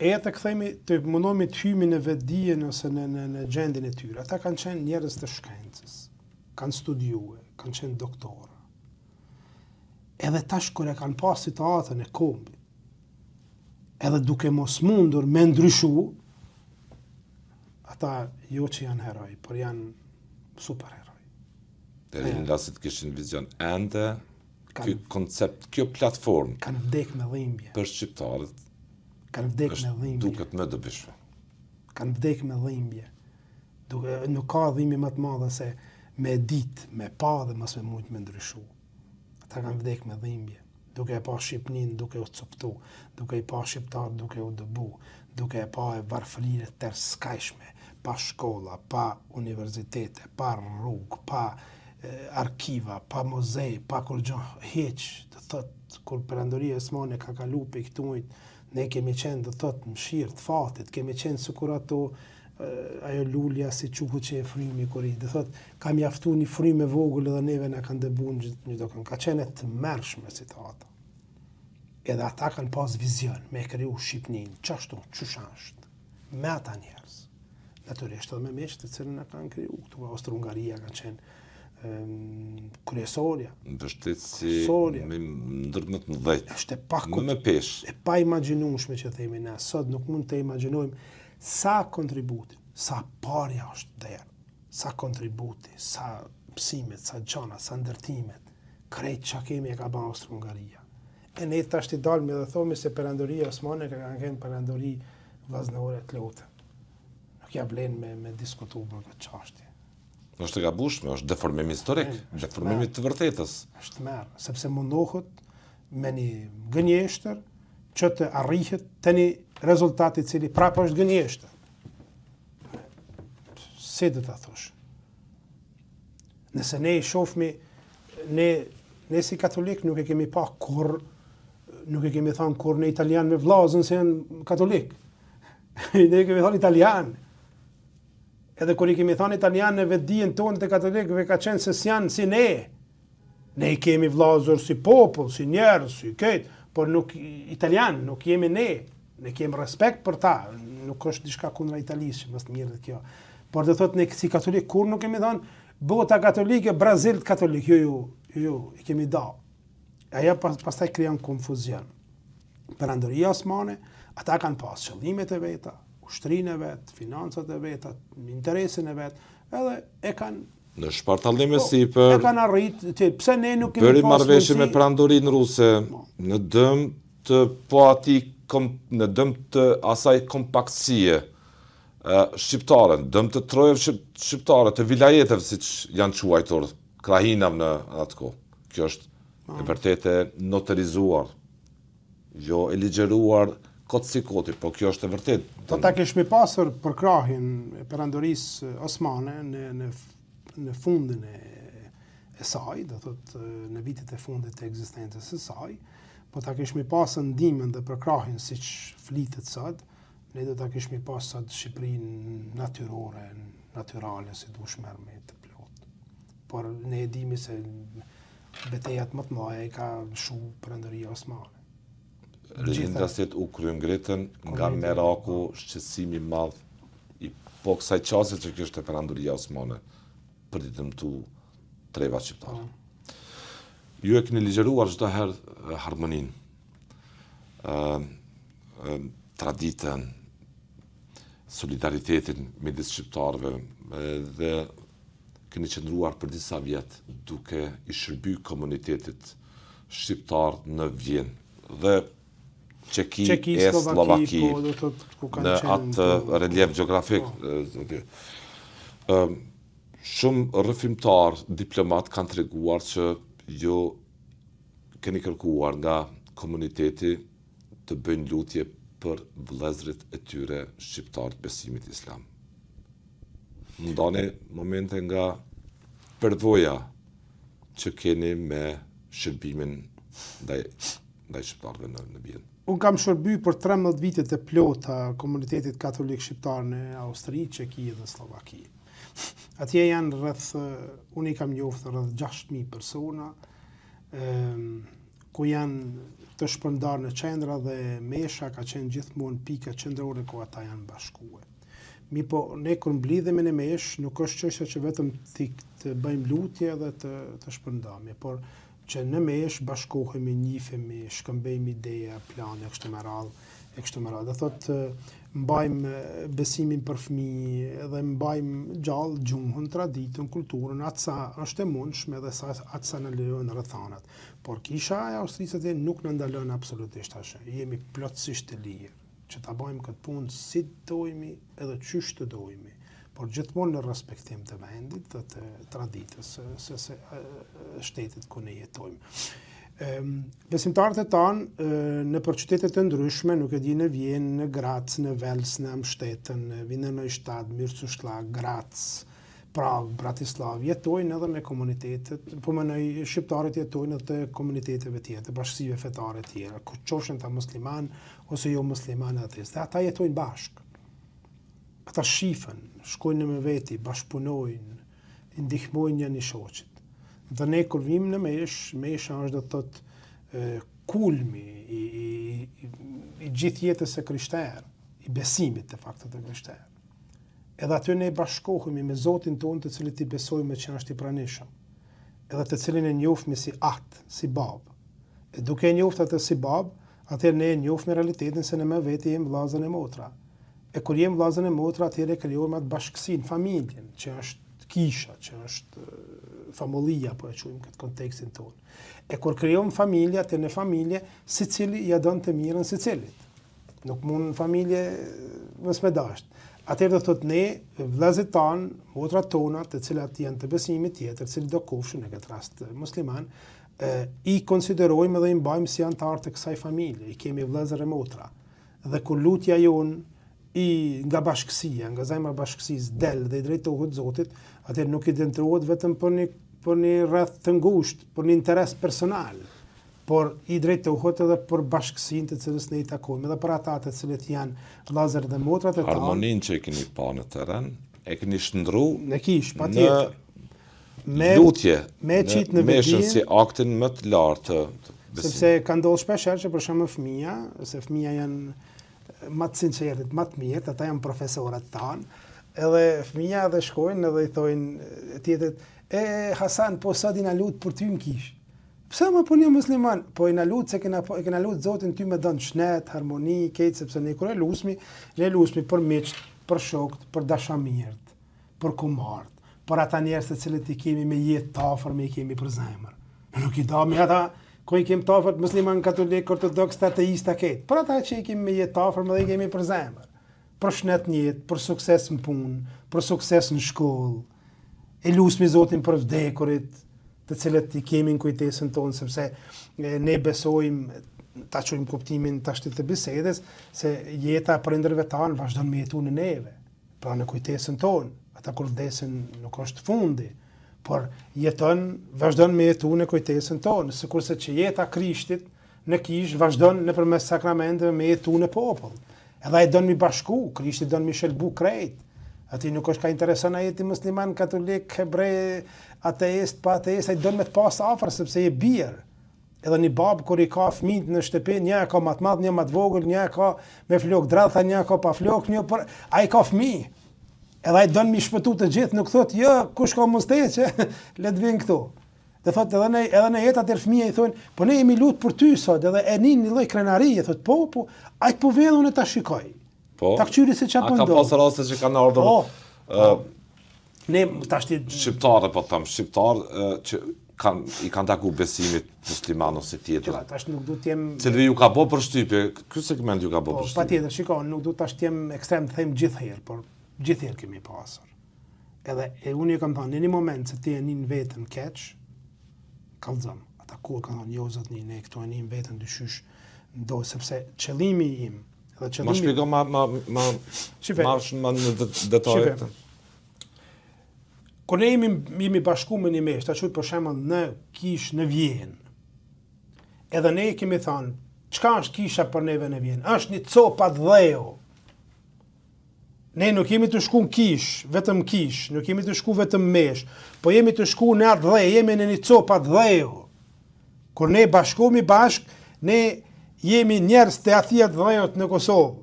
të kthehemi të mundohemi të hyjmë në vetdijen ose në gjendjen e tyre. Ata kanë qenë njerëz të shkencës, kanë studiuar, kanë qenë doktorë. Edhe tash kur e kanë pas situatën e kombit, edhe duke mos mundur me ndryshu, ata jo që janë heroj, por janë superheroj. Rilindasit kishin vizion ende ky koncept, kjo platformë Kanë vdek me dhimbje. për shqiptarët Kanë vdek me dhimbje. duket më dobishme. Kanë vdek me dhimbje. Nuk ka dhimbje më të madhe se me ditë, me pa dhe mos me mujt me ndryshu. Ata kanë vdek me dhimbje. Duke e pa Shqipnin, duke u coptu, duke i pa shqiptar, duke u dëbu, duke e pa e varfërinë të tërskajshme, pa shkolla, pa universitete, pa rrugë, pa arkiva, pa muzej, pa kur gjë, heq, të thot, kur Perandoria Osmane ka kalu pe këtujt, ne kemi qenë, të thot, mëshirë të fatit, kemi qenë sikur ato, ajo lulja si quhet që e frymi kur i, të thot, kam jaftu një frymë e vogël edhe neve na kanë dëbuar një dokën, ka qenë të mërshme situata. Edhe ata kanë pas vizion, me kriju Shqipnin, qashtu, qysh është, me ata njerëz. Natyrisht edhe me miqtë të cilën e kanë kriju, këtu Austro-Hungaria kanë qenë kryesorja. Mbështetësi me ndër më të mëdhej. Është me peshë. E pa imagjinueshme që themi ne. Sot nuk mund të imagjinojmë sa kontributi, sa parja është derë, sa kontributi, sa mësimet, sa gjana, sa ndërtimet, krejt që kemi e ka ba Austro-Hungaria. E ne tash t'i dalmi dhe thomi se Perandoria Osmane ka kanë qenë perandori vllaznore të lotë. Nuk ja blen me diskutu për këtë çështje. Është e gabueshme, është deformim historik, deformim të vërtetës. Është merr, sepse mundohet me një gënjeshtër që të arrihet të një rezultat i cili prapë është gënjeshtër. Si do ta thosh? Nëse ne i shohmi, ne si katolik nuk e kemi pa kur, nuk e kemi thënë kur në italian me vllazën se janë katolik. Ne kemi thënë italian. Edhe kur i kemi thënë italianëve dijen tonë të katolikëve ka qenë se s'janë si ne. Ne i kemi vllazur si popull, si njerëz, si këtë, por nuk italian, nuk jemi ne. Ne kemi respekt për ta, nuk është diçka kundra Italisë, që mos mirë kjo. Por do thotë ne si katolik kur nuk kemi thënë bota katolike, Brazil katolik, jo, i kemi da. Ajo pastaj krijon konfuzion. Perandoria Osmane, ata kanë pas qëllimet e veta, ushtrinë e vetë, financat e veta, interesin e vetë, edhe e kanë në shpartallime sipër. E kanë arrit, pse ne nuk kemi bëri marrëveshje me Perandorinë ruse në dëm të asaj kompaktësie shqiptare, në dëm të trojeve shqiptare, të vilajeteve siç janë quajtur, krahinav në atë kohë. Kjo është e vërtetë e notarizuar, jo e ligjeruar kot si koti, po kjo është e vërtetë. Do ta kishmi pasur për krahin e Perandorisë Osmane në fundin e saj, do thotë në vitet e fundit të ekzistencës së saj, po ta kishmi pasur ndihmën dhe për krahin siç flitet sot, ne do ta kishmi pasur sot Shqipërinë natyrale, si dush merr me të plot. Por ne e dimi se betejat më të mëdha ka shu Perandoria Osmane. Rindasit u kryen ngritën nga meraku, shqetësimi i madh i po kësaj çasti që kjo është Perandoria Osmane për të dëmtu treva shqiptare. Ju e keni ligjeruar çdo herë harmoninë, traditën, solidaritetin midis shqiptarëve dhe keni qëndruar për disa vjet duke i shërbyer komunitetit shqiptar në Vjenë dhe Çeki e Slovaki në atë relief geografik. Shumë rrëfimtar, diplomat kanë treguar që jo keni kërkuar nga komuniteti të bëjnë lutje për vëllezërit e tyre shqiptar të besimit islam. Ndani momente nga përvoja që keni me shërbimin ndaj ndaj shqiptarëve në Vjenë. Unë kam shërby për 13 vitet e plota komunitetit katolik shqiptar në Austri, Çeki dhe Slovaki. Atje janë unë i kam njoftë rreth 6.000 persona, ku janë të shpërndar në qendra dhe mesha ka qenë gjithmonë pika qendrore ku ata janë bashkuar. Mi po, ne kur mblidhemi në mesh, nuk është çështja që vetëm të bëjmë lutje dhe të shpërndami, por që në mesh bashkohemi, njihemi, shkëmbejmë ideja, plane, e kështu me radhë. Dhe thotë, mbajmë besimin për fëmijë dhe mbajmë gjallë gjuhën, traditën, kulturën, atë sa është e mundshme dhe atë sa në lejojnë rrethanat. Por kisha e Austrisë atje nuk në ndalon absolutisht ashe. Jemi plotësisht të lirë që ta bëjmë këtë punë si dojmi edhe qysh të dojmi, por gjithmonë në respektim të vendit dhe të traditës së shtetit ku ne jetojmë. Besimtarët e tanë në për qytetet të ndryshme, nuk e di në Vjenë, në Graz, në Vels, në Amstetën, në Neustadt, Münsterschlag, Graz, Prag, Bratislav, jetojnë edhe me komunitetet, po mënoj shqiptarët jetojnë edhe të komuniteteve tjetër, bashkësive fetare tjera, qofshin ta musliman ose jo musliman ateist. Ata jetojnë bashkë. Ata shifen, shkojnë me veti, bashkëpunojnë, ndihmojnë një një shoqit. Dhe ne kur vim në mesha është do të thotë kulmi i gjithë jetës e krishterë, i besimit të faktet e krishterë. Edhe aty ne bashkohemi me Zotin tonë të cilit i besojmë që është i pranishëm, edhe të cilin e njohmi si atë, si babë. E duke e njoft atë si babë, atëherë ne e njohmi realitetin se në me veti jem vllazën e motra. E kur jem vllazën e motra, atëherë krijojmë atë bashkësinë, familjen, që është kisha, që është familja, po e quajmë këtë kontekstin tonë. E kur krijojmë familje, atë në familje secili ja don të mirën secilit. Nuk mund familje mos me dasht. Atëherë do thotë ne, vëllezërit tanë, motrat tona, të cilat janë të besimit tjetër, të cilët do kofshin në këtë rast musliman, i konsiderojmë dhe i mbajmë si antar të kësaj familje, i kemi vëllezër e motra. Dhe kur lutja jonë nga bashkësia, nga zemra bashkësisë del dhe i drejtohet Zotit, atëherë nuk i dëntrohet vetëm për një rreth të ngushtë, për një interes personal, por i drejtohet edhe për bashkësinë të cilës ne i takojmë, edhe për ata të cilët janë vëllezër dhe motrat e tanë. Harmoninë që e keni pa në terren, e keni shndru në lutje, në meshën si aktin më të lartë të besimit. Sepse ka ndodhur shpesh që për shembull fëmia, se fëmia janë më të sinqertit, më të mirë, ata janë profesorët tanë, edhe fëmia edhe shkojnë edhe i thojnë tjetrit, Hasan, po sa di na lut për ty në kish. Pse më po një musliman? Po i na lut se kena lut Zotin ty me don shnet, harmoni, keq, sepse ne kur e lusmi për miqt, për shokët, për dashamirët, për kumart, për ata njerëz të cilët i kemi me jetë të afër, me i kemi për zemër. Ne nuk i dami ata ku i kemi të afër musliman, katolik, ortodoks, ateist, keq. Për ata që i kemi me jetë të afër, me i kemi për zemër. Për shnet në jetë, për sukses në punë, për sukses në shkollë. E lusmi Zotin për vdekurit, të cilët i kemi në kujtesën tonë, sepse ne besojmë, ta quajmë kuptimin tashti të bisedës, se jeta prindërve tanë vazhdon me jetu në neve, pra në kujtesën tonë. Ata kur vdesin nuk është fundi, por vazhdon me jetu në kujtesën tonë, sikurse që jeta Krishtit në kish vazhdon nëpërmes sakramenteve me jetu në popull. Edhe ai don mi bashku, Krishti don mi shelbu krejt. Ati nuk është ka intereson a jeti musliman, katolik, hebrej, ateist, pa ateist, ai don me të pas afër sepse je birë. Edhe një babë kur i ka fëmijët në shtëpi, një e ka më të madh, një më të vogël, një e ka me flokë dradha, një e ka pa flokë, por ai ka fëmijë. Edhe ai don mi shpëtu të gjithë, nuk thot, jo, kush ka musteqe, le të vinë këtu. Dhe thot edhe në jetë atë fëmijë i thonë, po ne jemi lut për ty sot, edhe e nin një lloj krenarie, thot, po, ai po vjen unë ta shikoj. Po. Ta kçyri se çapo ndodh. Ka pas raste që kanë ardhur. Ne tashti shqiptarë po them, shqiptarë që i kanë taku besimit musliman ose tjetër. Tash nuk do të jem Cilëve ju ka bë përshtypje, ky segment ju ka bë përshtypje. Patjetër, shikoj, nuk do tash të jem ekstrem të them gjithherë, por gjithherë kemi pasur. Edhe unë kam thënë, në një moment se ti e nin veten keq, kallzon. Ata kur kanë thënë, jo zot ne këtu e nin veten dyshysh, ndo sepse qëllimi im Ma shpjego ma në detajet. Kur ne jemi bashku me një mesh, ta quaj për shembull në kish në Vjenë, Edhe ne kemi thënë, çka është kisha për neve në vjen? Është një copa dheu. Ne nuk jemi të shku në kish, vetëm kish, nuk jemi të shku vetëm mesh, po jemi të shku në atë dheu, jemi në një copa dheu. Kur ne bashkohemi bashk, ne jemi njerëz të atij dheut në Kosovë.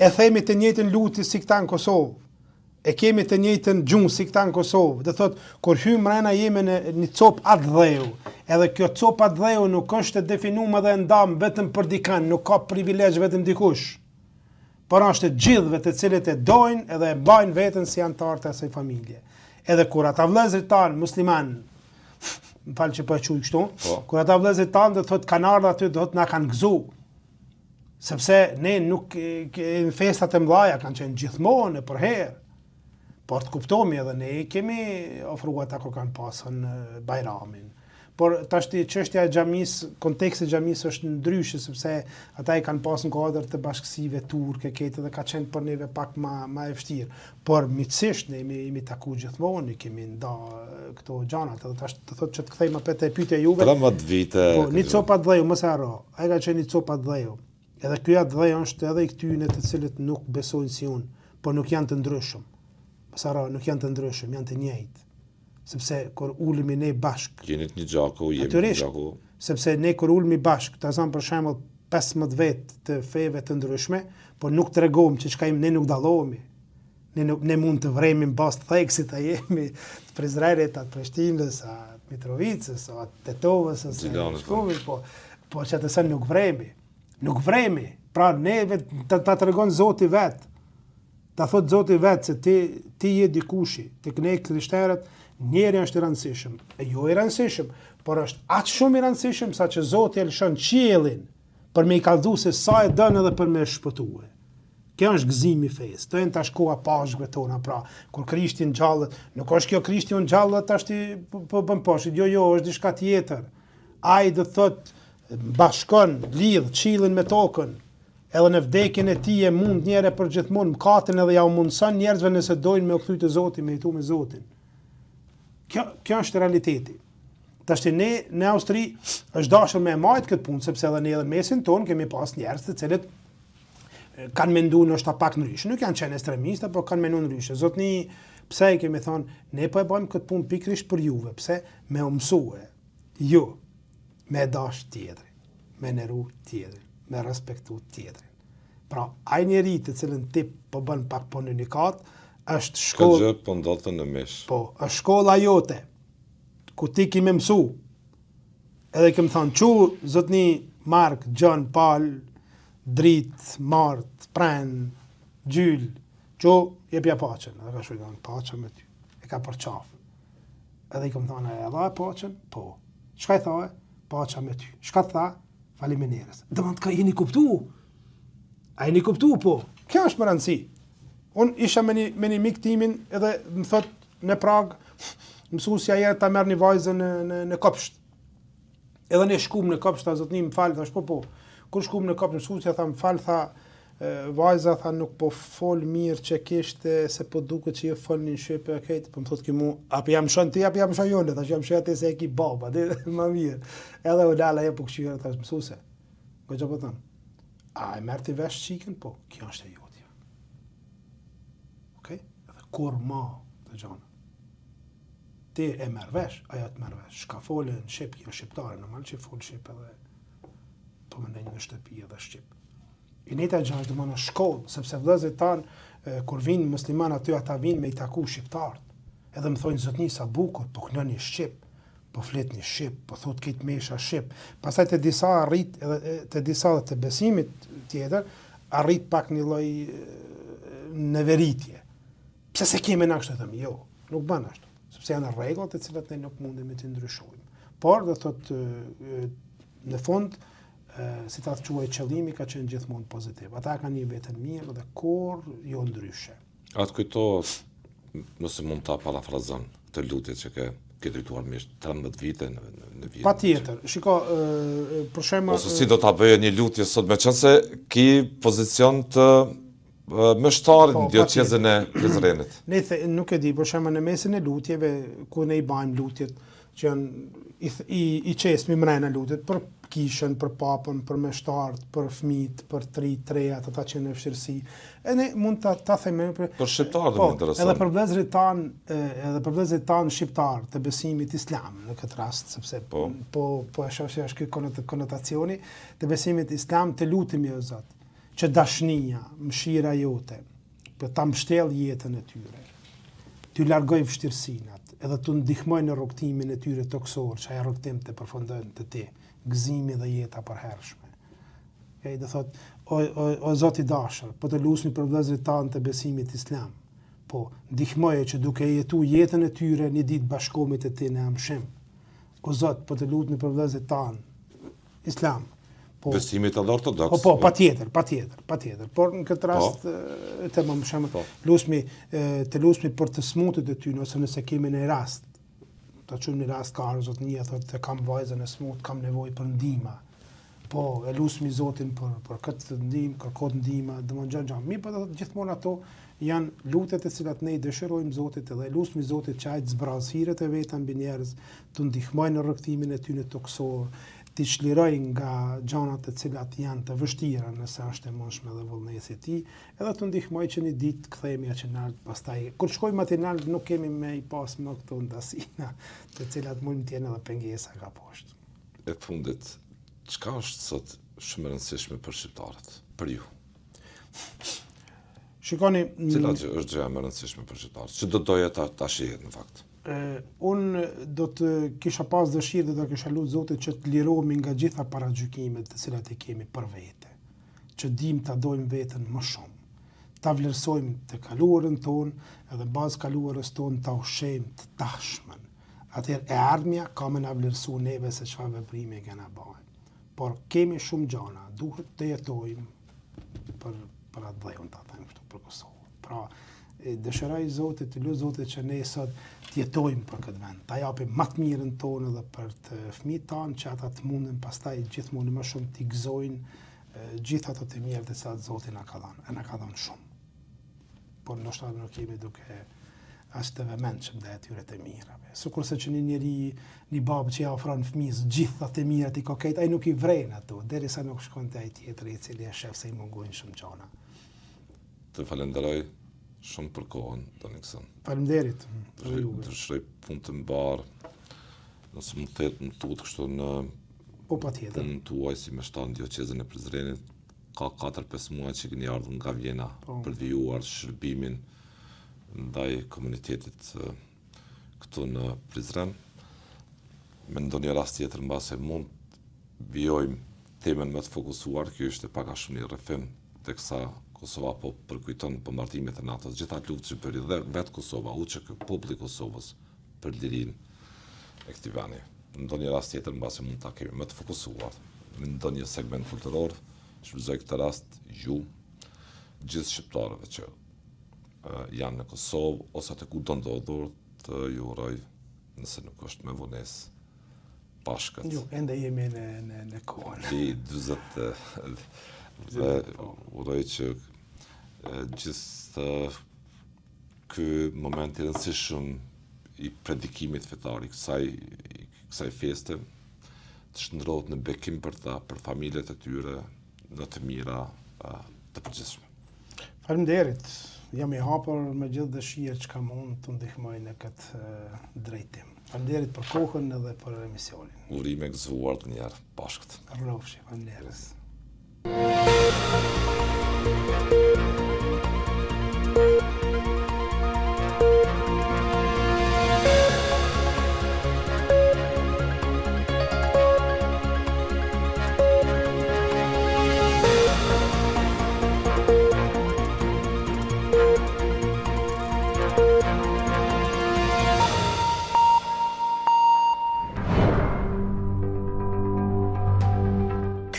E themi të njëjtën lutje si këta në Kosovë. E kemi të njëjtën gjuhë si këta në Kosovë. Dhe thot, kur hymë mrena jemi në një copë atë dheu. Edhe kjo copë atë dheu nuk është e definuar dhe ndamë vetëm për dikan, nuk ka privilegj vetëm dikush. Por është e gjithëve të cilët e dojnë edhe e bajnë veten si anëtar të asaj familje. Edhe kur ata vëllezërit tanë musliman, më falë që po e quaj kështu, kur ata vëllezërit tanë do thotë kanë ardhur aty, do thotë na kanë gëzu. Sepse ne nuk në festat e mëdha kanë qenë gjithmonë e përherë. Por të kuptomi edhe ne kemi ofruar ata kur kanë pasën Bajramin. Por tashti çështja e xhamisë, konteksti i xhamisë është ndryshe sepse ata i kanë pasur në kuadër të bashkësive turke, këtë dhe ka qenë për neve pak më e vështirë. Por miqësisht ne jemi taku gjithmonë, kemi nda këto gjanat, edhe tash të thotë që të kthejmë apet e pyetja juve. 13 vite. Po, një copa dheu, mos e harro. Ai ka qenë një copa dheu. Edhe ky dheu është edhe i këtyne të cilët nuk besojnë si unë, por nuk janë të ndryshëm. Mos harro, nuk janë të ndryshëm, janë të njëjtë. Sepse kur ulemi ne bashk. Jeni një gjaku, jemi një gjaku. Sepse ne kur ulemi bashk, ta zëm për shembull 15 vjet të feve të ndryshme, por nuk tregojmë që çka jemi, ne nuk dallohemi. Ne mund të vremi mbas theksit, a jemi të Prizrenit, atë Prishtinës, atë Mitrovicës, atë Tetovës, Shkurit, po që të sen nuk vremi. Nuk vremi. Pra neve ta tregon Zoti vet. Ta thot Zoti vet se ti je dikushi, tek ne krishterët njeri është i rëndësishëm, e jo i rëndësishëm, por është aq shumë i rëndësishëm sa që Zoti e lëshon qiellin për me i kallëzu se sa e dën edhe për me shpëtue. Kjo është gëzimi i fesë. Të jenë tash koha pashkëve tona, pra, kur Krishti ngjallët, nuk është kjo Krishti u ngjallët tash po bën poshtë, jo, është diçka tjetër. Ai do thot bashkon, lidh qiellin me tokën. Edhe në vdekjen e tij e mund njëre për gjithmonë mëkatin edhe ja u mundson njerëzve nëse dojnë me u kthy te Zoti, me jetu me Zotin. Kjo është realiteti. Tashti ne në Austri është dashur me majt këtë punë, sepse edhe ne edhe mesin ton kemi pas njerëz të cilët kanë menduar ndoshta pak ndryshe, nuk janë qenë ekstremistë, por kanë menduar ndryshe. Zotni, pse i kemi thonë, ne po e bëjmë këtë punë pikërisht për juve, pse me u mësue, ju, me dash tjetrin, me neru tjetrin, me respektu tjetrin. Pra, ai njeri të cilën ti po bën pak po në unikat, është shkollë. Ka gjë po ndodhte në mesh. Po, është shkolla jote, ku ti ki me mësu. Edhe kem thonë, çu zotni Mark, John, Paul, Drit, Mart, Pren, Gjyl, çu jepja paqen. Edhe ka shujton paqen me ty. E ka për qafë. Edhe i kem thonë, e dha paqen? Po. Çka i thaë? Paqen me ty. Çka tha? Faleminderes. Domethënë ka jeni kuptu. A jeni kuptu po? Kjo është më rëndësi. Unë isha me një mik timin edhe më thot në Prag, mësuesja jere ta merr një vajzë në Kopsht. Edhe ne shkum në Kopsht, ta zotni më fal, thash po. Kur shkum në Kopsht, mësuesja tha më fal, tha vajza tha nuk po fol mirë që kishte se po duket që jo folni në shqip e këtë, po më thot ki mu, apo jam shon ti, apo jam shon jone, thash jam shon atë se e ki baba, dhe më mirë. Edhe u lala e po këshyre, thash mësuese. Goxha po thon. A e merr ti vesh çikën? Po, kjo është e jotja. Kur ma të gjana. Ti e merr vesh, ajo të merr vesh. Shka folë në shqip, jo shqiptare, normal që folë shqip edhe po më ndaj në shtëpi edhe shqip. I nejta gjanë të më në shkollë, sepse vëllezërit tanë, kur vinë musliman aty, ata vinë me i taku shqiptarët. Edhe më thojnë zotni sa bukur, po kënoni shqip, po fletni shqip, po thot këtë mesha shqip. Pastaj të disa arrit, edhe të disa dhe të besimit tjetër, arrit pak një lloj neveritje. Pse se kemi na kështu thëmë? Jo, nuk bën ashtu, sepse janë rregullat të cilat ne nuk mundemi të ndryshojmë. Por do thotë në fund si ta quaj qëllimi ka qenë gjithmonë pozitiv. Ata kanë një veten mirë dhe kur jo ndryshe. Atë kujto, nëse mund ta parafrazon të lutjet që ke drejtuar mirë 13 vite në vit. Patjetër. Shiko, për shembull, ose si do ta bëje një lutje sot, meqense ki pozicion të mështarit në diocezën e Prizrenit. Ne nuk e di, për shembull në mesin e lutjeve ku ne i bajmë lutjet që janë i qesmi mrena lutet për kishën, për papën, për meshtarët, për fëmijët, për trejat, ata që në fshirësi. E ne mund ta themi për shqiptarët më intereson. Edhe për vëllezërit tanë shqiptar të besimit islam në këtë rast, sepse po e shoh se është ky konotacioni të besimit islam, të lutemi o Zot që dashnia, mëshira jote, për ta mbështell jetën e tyre, t'ju largoj vështirësinat, edhe t'u ndihmoj në rrugtimin e tyre toksor, që ajo rrugtim të përfundojnë të ti, gëzimi dhe jeta përhershme. Okay, dhe thot, o Zot i dashur, po të lusni për vëllezërit tanë të besimit islam, po ndihmoje që duke jetu jetën e tyre një ditë bashkomit e ti në amshim. O Zot, po të lutni për vëllezërit tanë islam, besimit edhe ortodoks. Po, patjetër. Por në këtë rast të më shemë, të lusmi për të smutit e ty, ose nëse kemi në rast, të qumë një rast ka arë Zotë një, thotë kam vajzën e smut, kam nevoj për ndihma. Po, e lusmi Zotin për këtë ndihmë, kërkot ndihma, dhe më gjanë. Mi për të gjithmonë ato janë lutet e cilat ne i dëshirojmë Zotit edhe lusmi Zotit që ajtë zbrazhiret e veta mbi njerëz, të ndihmojnë në rrugtimin e tyre toksor, t'i çliroj nga gjanat e cilat janë të vështira nëse është e mundshme dhe vullnesi i tij, edhe të ndihmoj që një ditë kthehemi atë nalt, pastaj kur shkojmë atë nalt nuk kemi me i pas më këto ndasina, të cilat mund të jenë edhe pengesa ka poshtë. E fundit, çka është sot shumë e rëndësishme për shqiptarët, për ju? Shikoni, cila është gjëja më e rëndësishme për shqiptarët? Që do doja ta shihet në fakt? Unë do të kisha pas dëshirë dhe do kisha lutë Zotit që të lirohemi nga gjitha paragjykimet të cilat i kemi për vete, që dim ta dojmë veten më shumë, ta vlerësojmë të kaluarën tonë, edhe bazë kaluarës tonë ta ushqejmë të tashmen. Atëherë e ardhmja ka me na vlerësu neve se çfarë veprime kena bërë. Por kemi shumë gjana, duhet të jetojmë për atë dhejën ta them këtu për Kosovë. Pra, dëshiroj Zotit, të lutem Zotit që ne sot të jetojmë për këtë vend, ta japim më të mirën tonë edhe për të fëmijët tanë, që ata të mundin pastaj gjithmonë më shumë t'i gëzojnë gjithë ato të mirë të cilat Zoti na ka dhënë, na ka dhënë shumë. Por ndoshta nuk kemi duke as të vëmendshëm ndaj atyre të mirave. Sikurse që një babë që ja ofron fëmijës gjitha të mirat i koket, ai nuk i vren ato, derisa nuk shkon te ai tjetri i cili e shef se i mungojnë shumë gjëra. Të falenderoj shumë për kohën, Donikson. Faleminderit. Të shrej punë të mbarë, nëse më thuhet kështu në punën tuaj si meshtar në diocezën e Prizrenit, ka 4-5 muaj që keni ardhur nga Vjena për të vijuar shërbimin ndaj komunitetit këtu në Prizren. Me ndonjë rast tjetër mbase mund vijojmë temën më të fokusuar, kjo është pak a shumë një rrëfim teksa Kosova po përkujton bombardimet e NATO-s, gjitha luftë që bëri dhe vetë Kosova, që populli i Kosovës për lirinë e këtij vendi. Në ndonjë rast tjetër mbase mund ta kemi më të fokusuar në ndonjë segment kulturor, shfrytëzoj këtë rast ju gjithë shqiptarëve që janë në Kosovë ose atë ku do ndodhur, të ju uroj, nëse nuk është me vonesë, bashkët. Jo, ende jemi në kohën. Di 40 dhe uroj që gjithë ky moment i rëndësishëm i predikimit fetar i kësaj feste të shndrohet në bekim për ta, për familjet e tyre, në të mira të përgjithshme. Faleminderit. Jam i hapur me gjithë dëshirë që kam unë të ndihmoj në këtë drejtim. Faleminderit për kohën edhe për emisionin. Urime gëzuar të njerë bashkët. Rrofshi, faleminderit.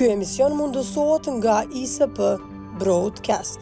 Ky emision mundësohet nga ISP Broadcast.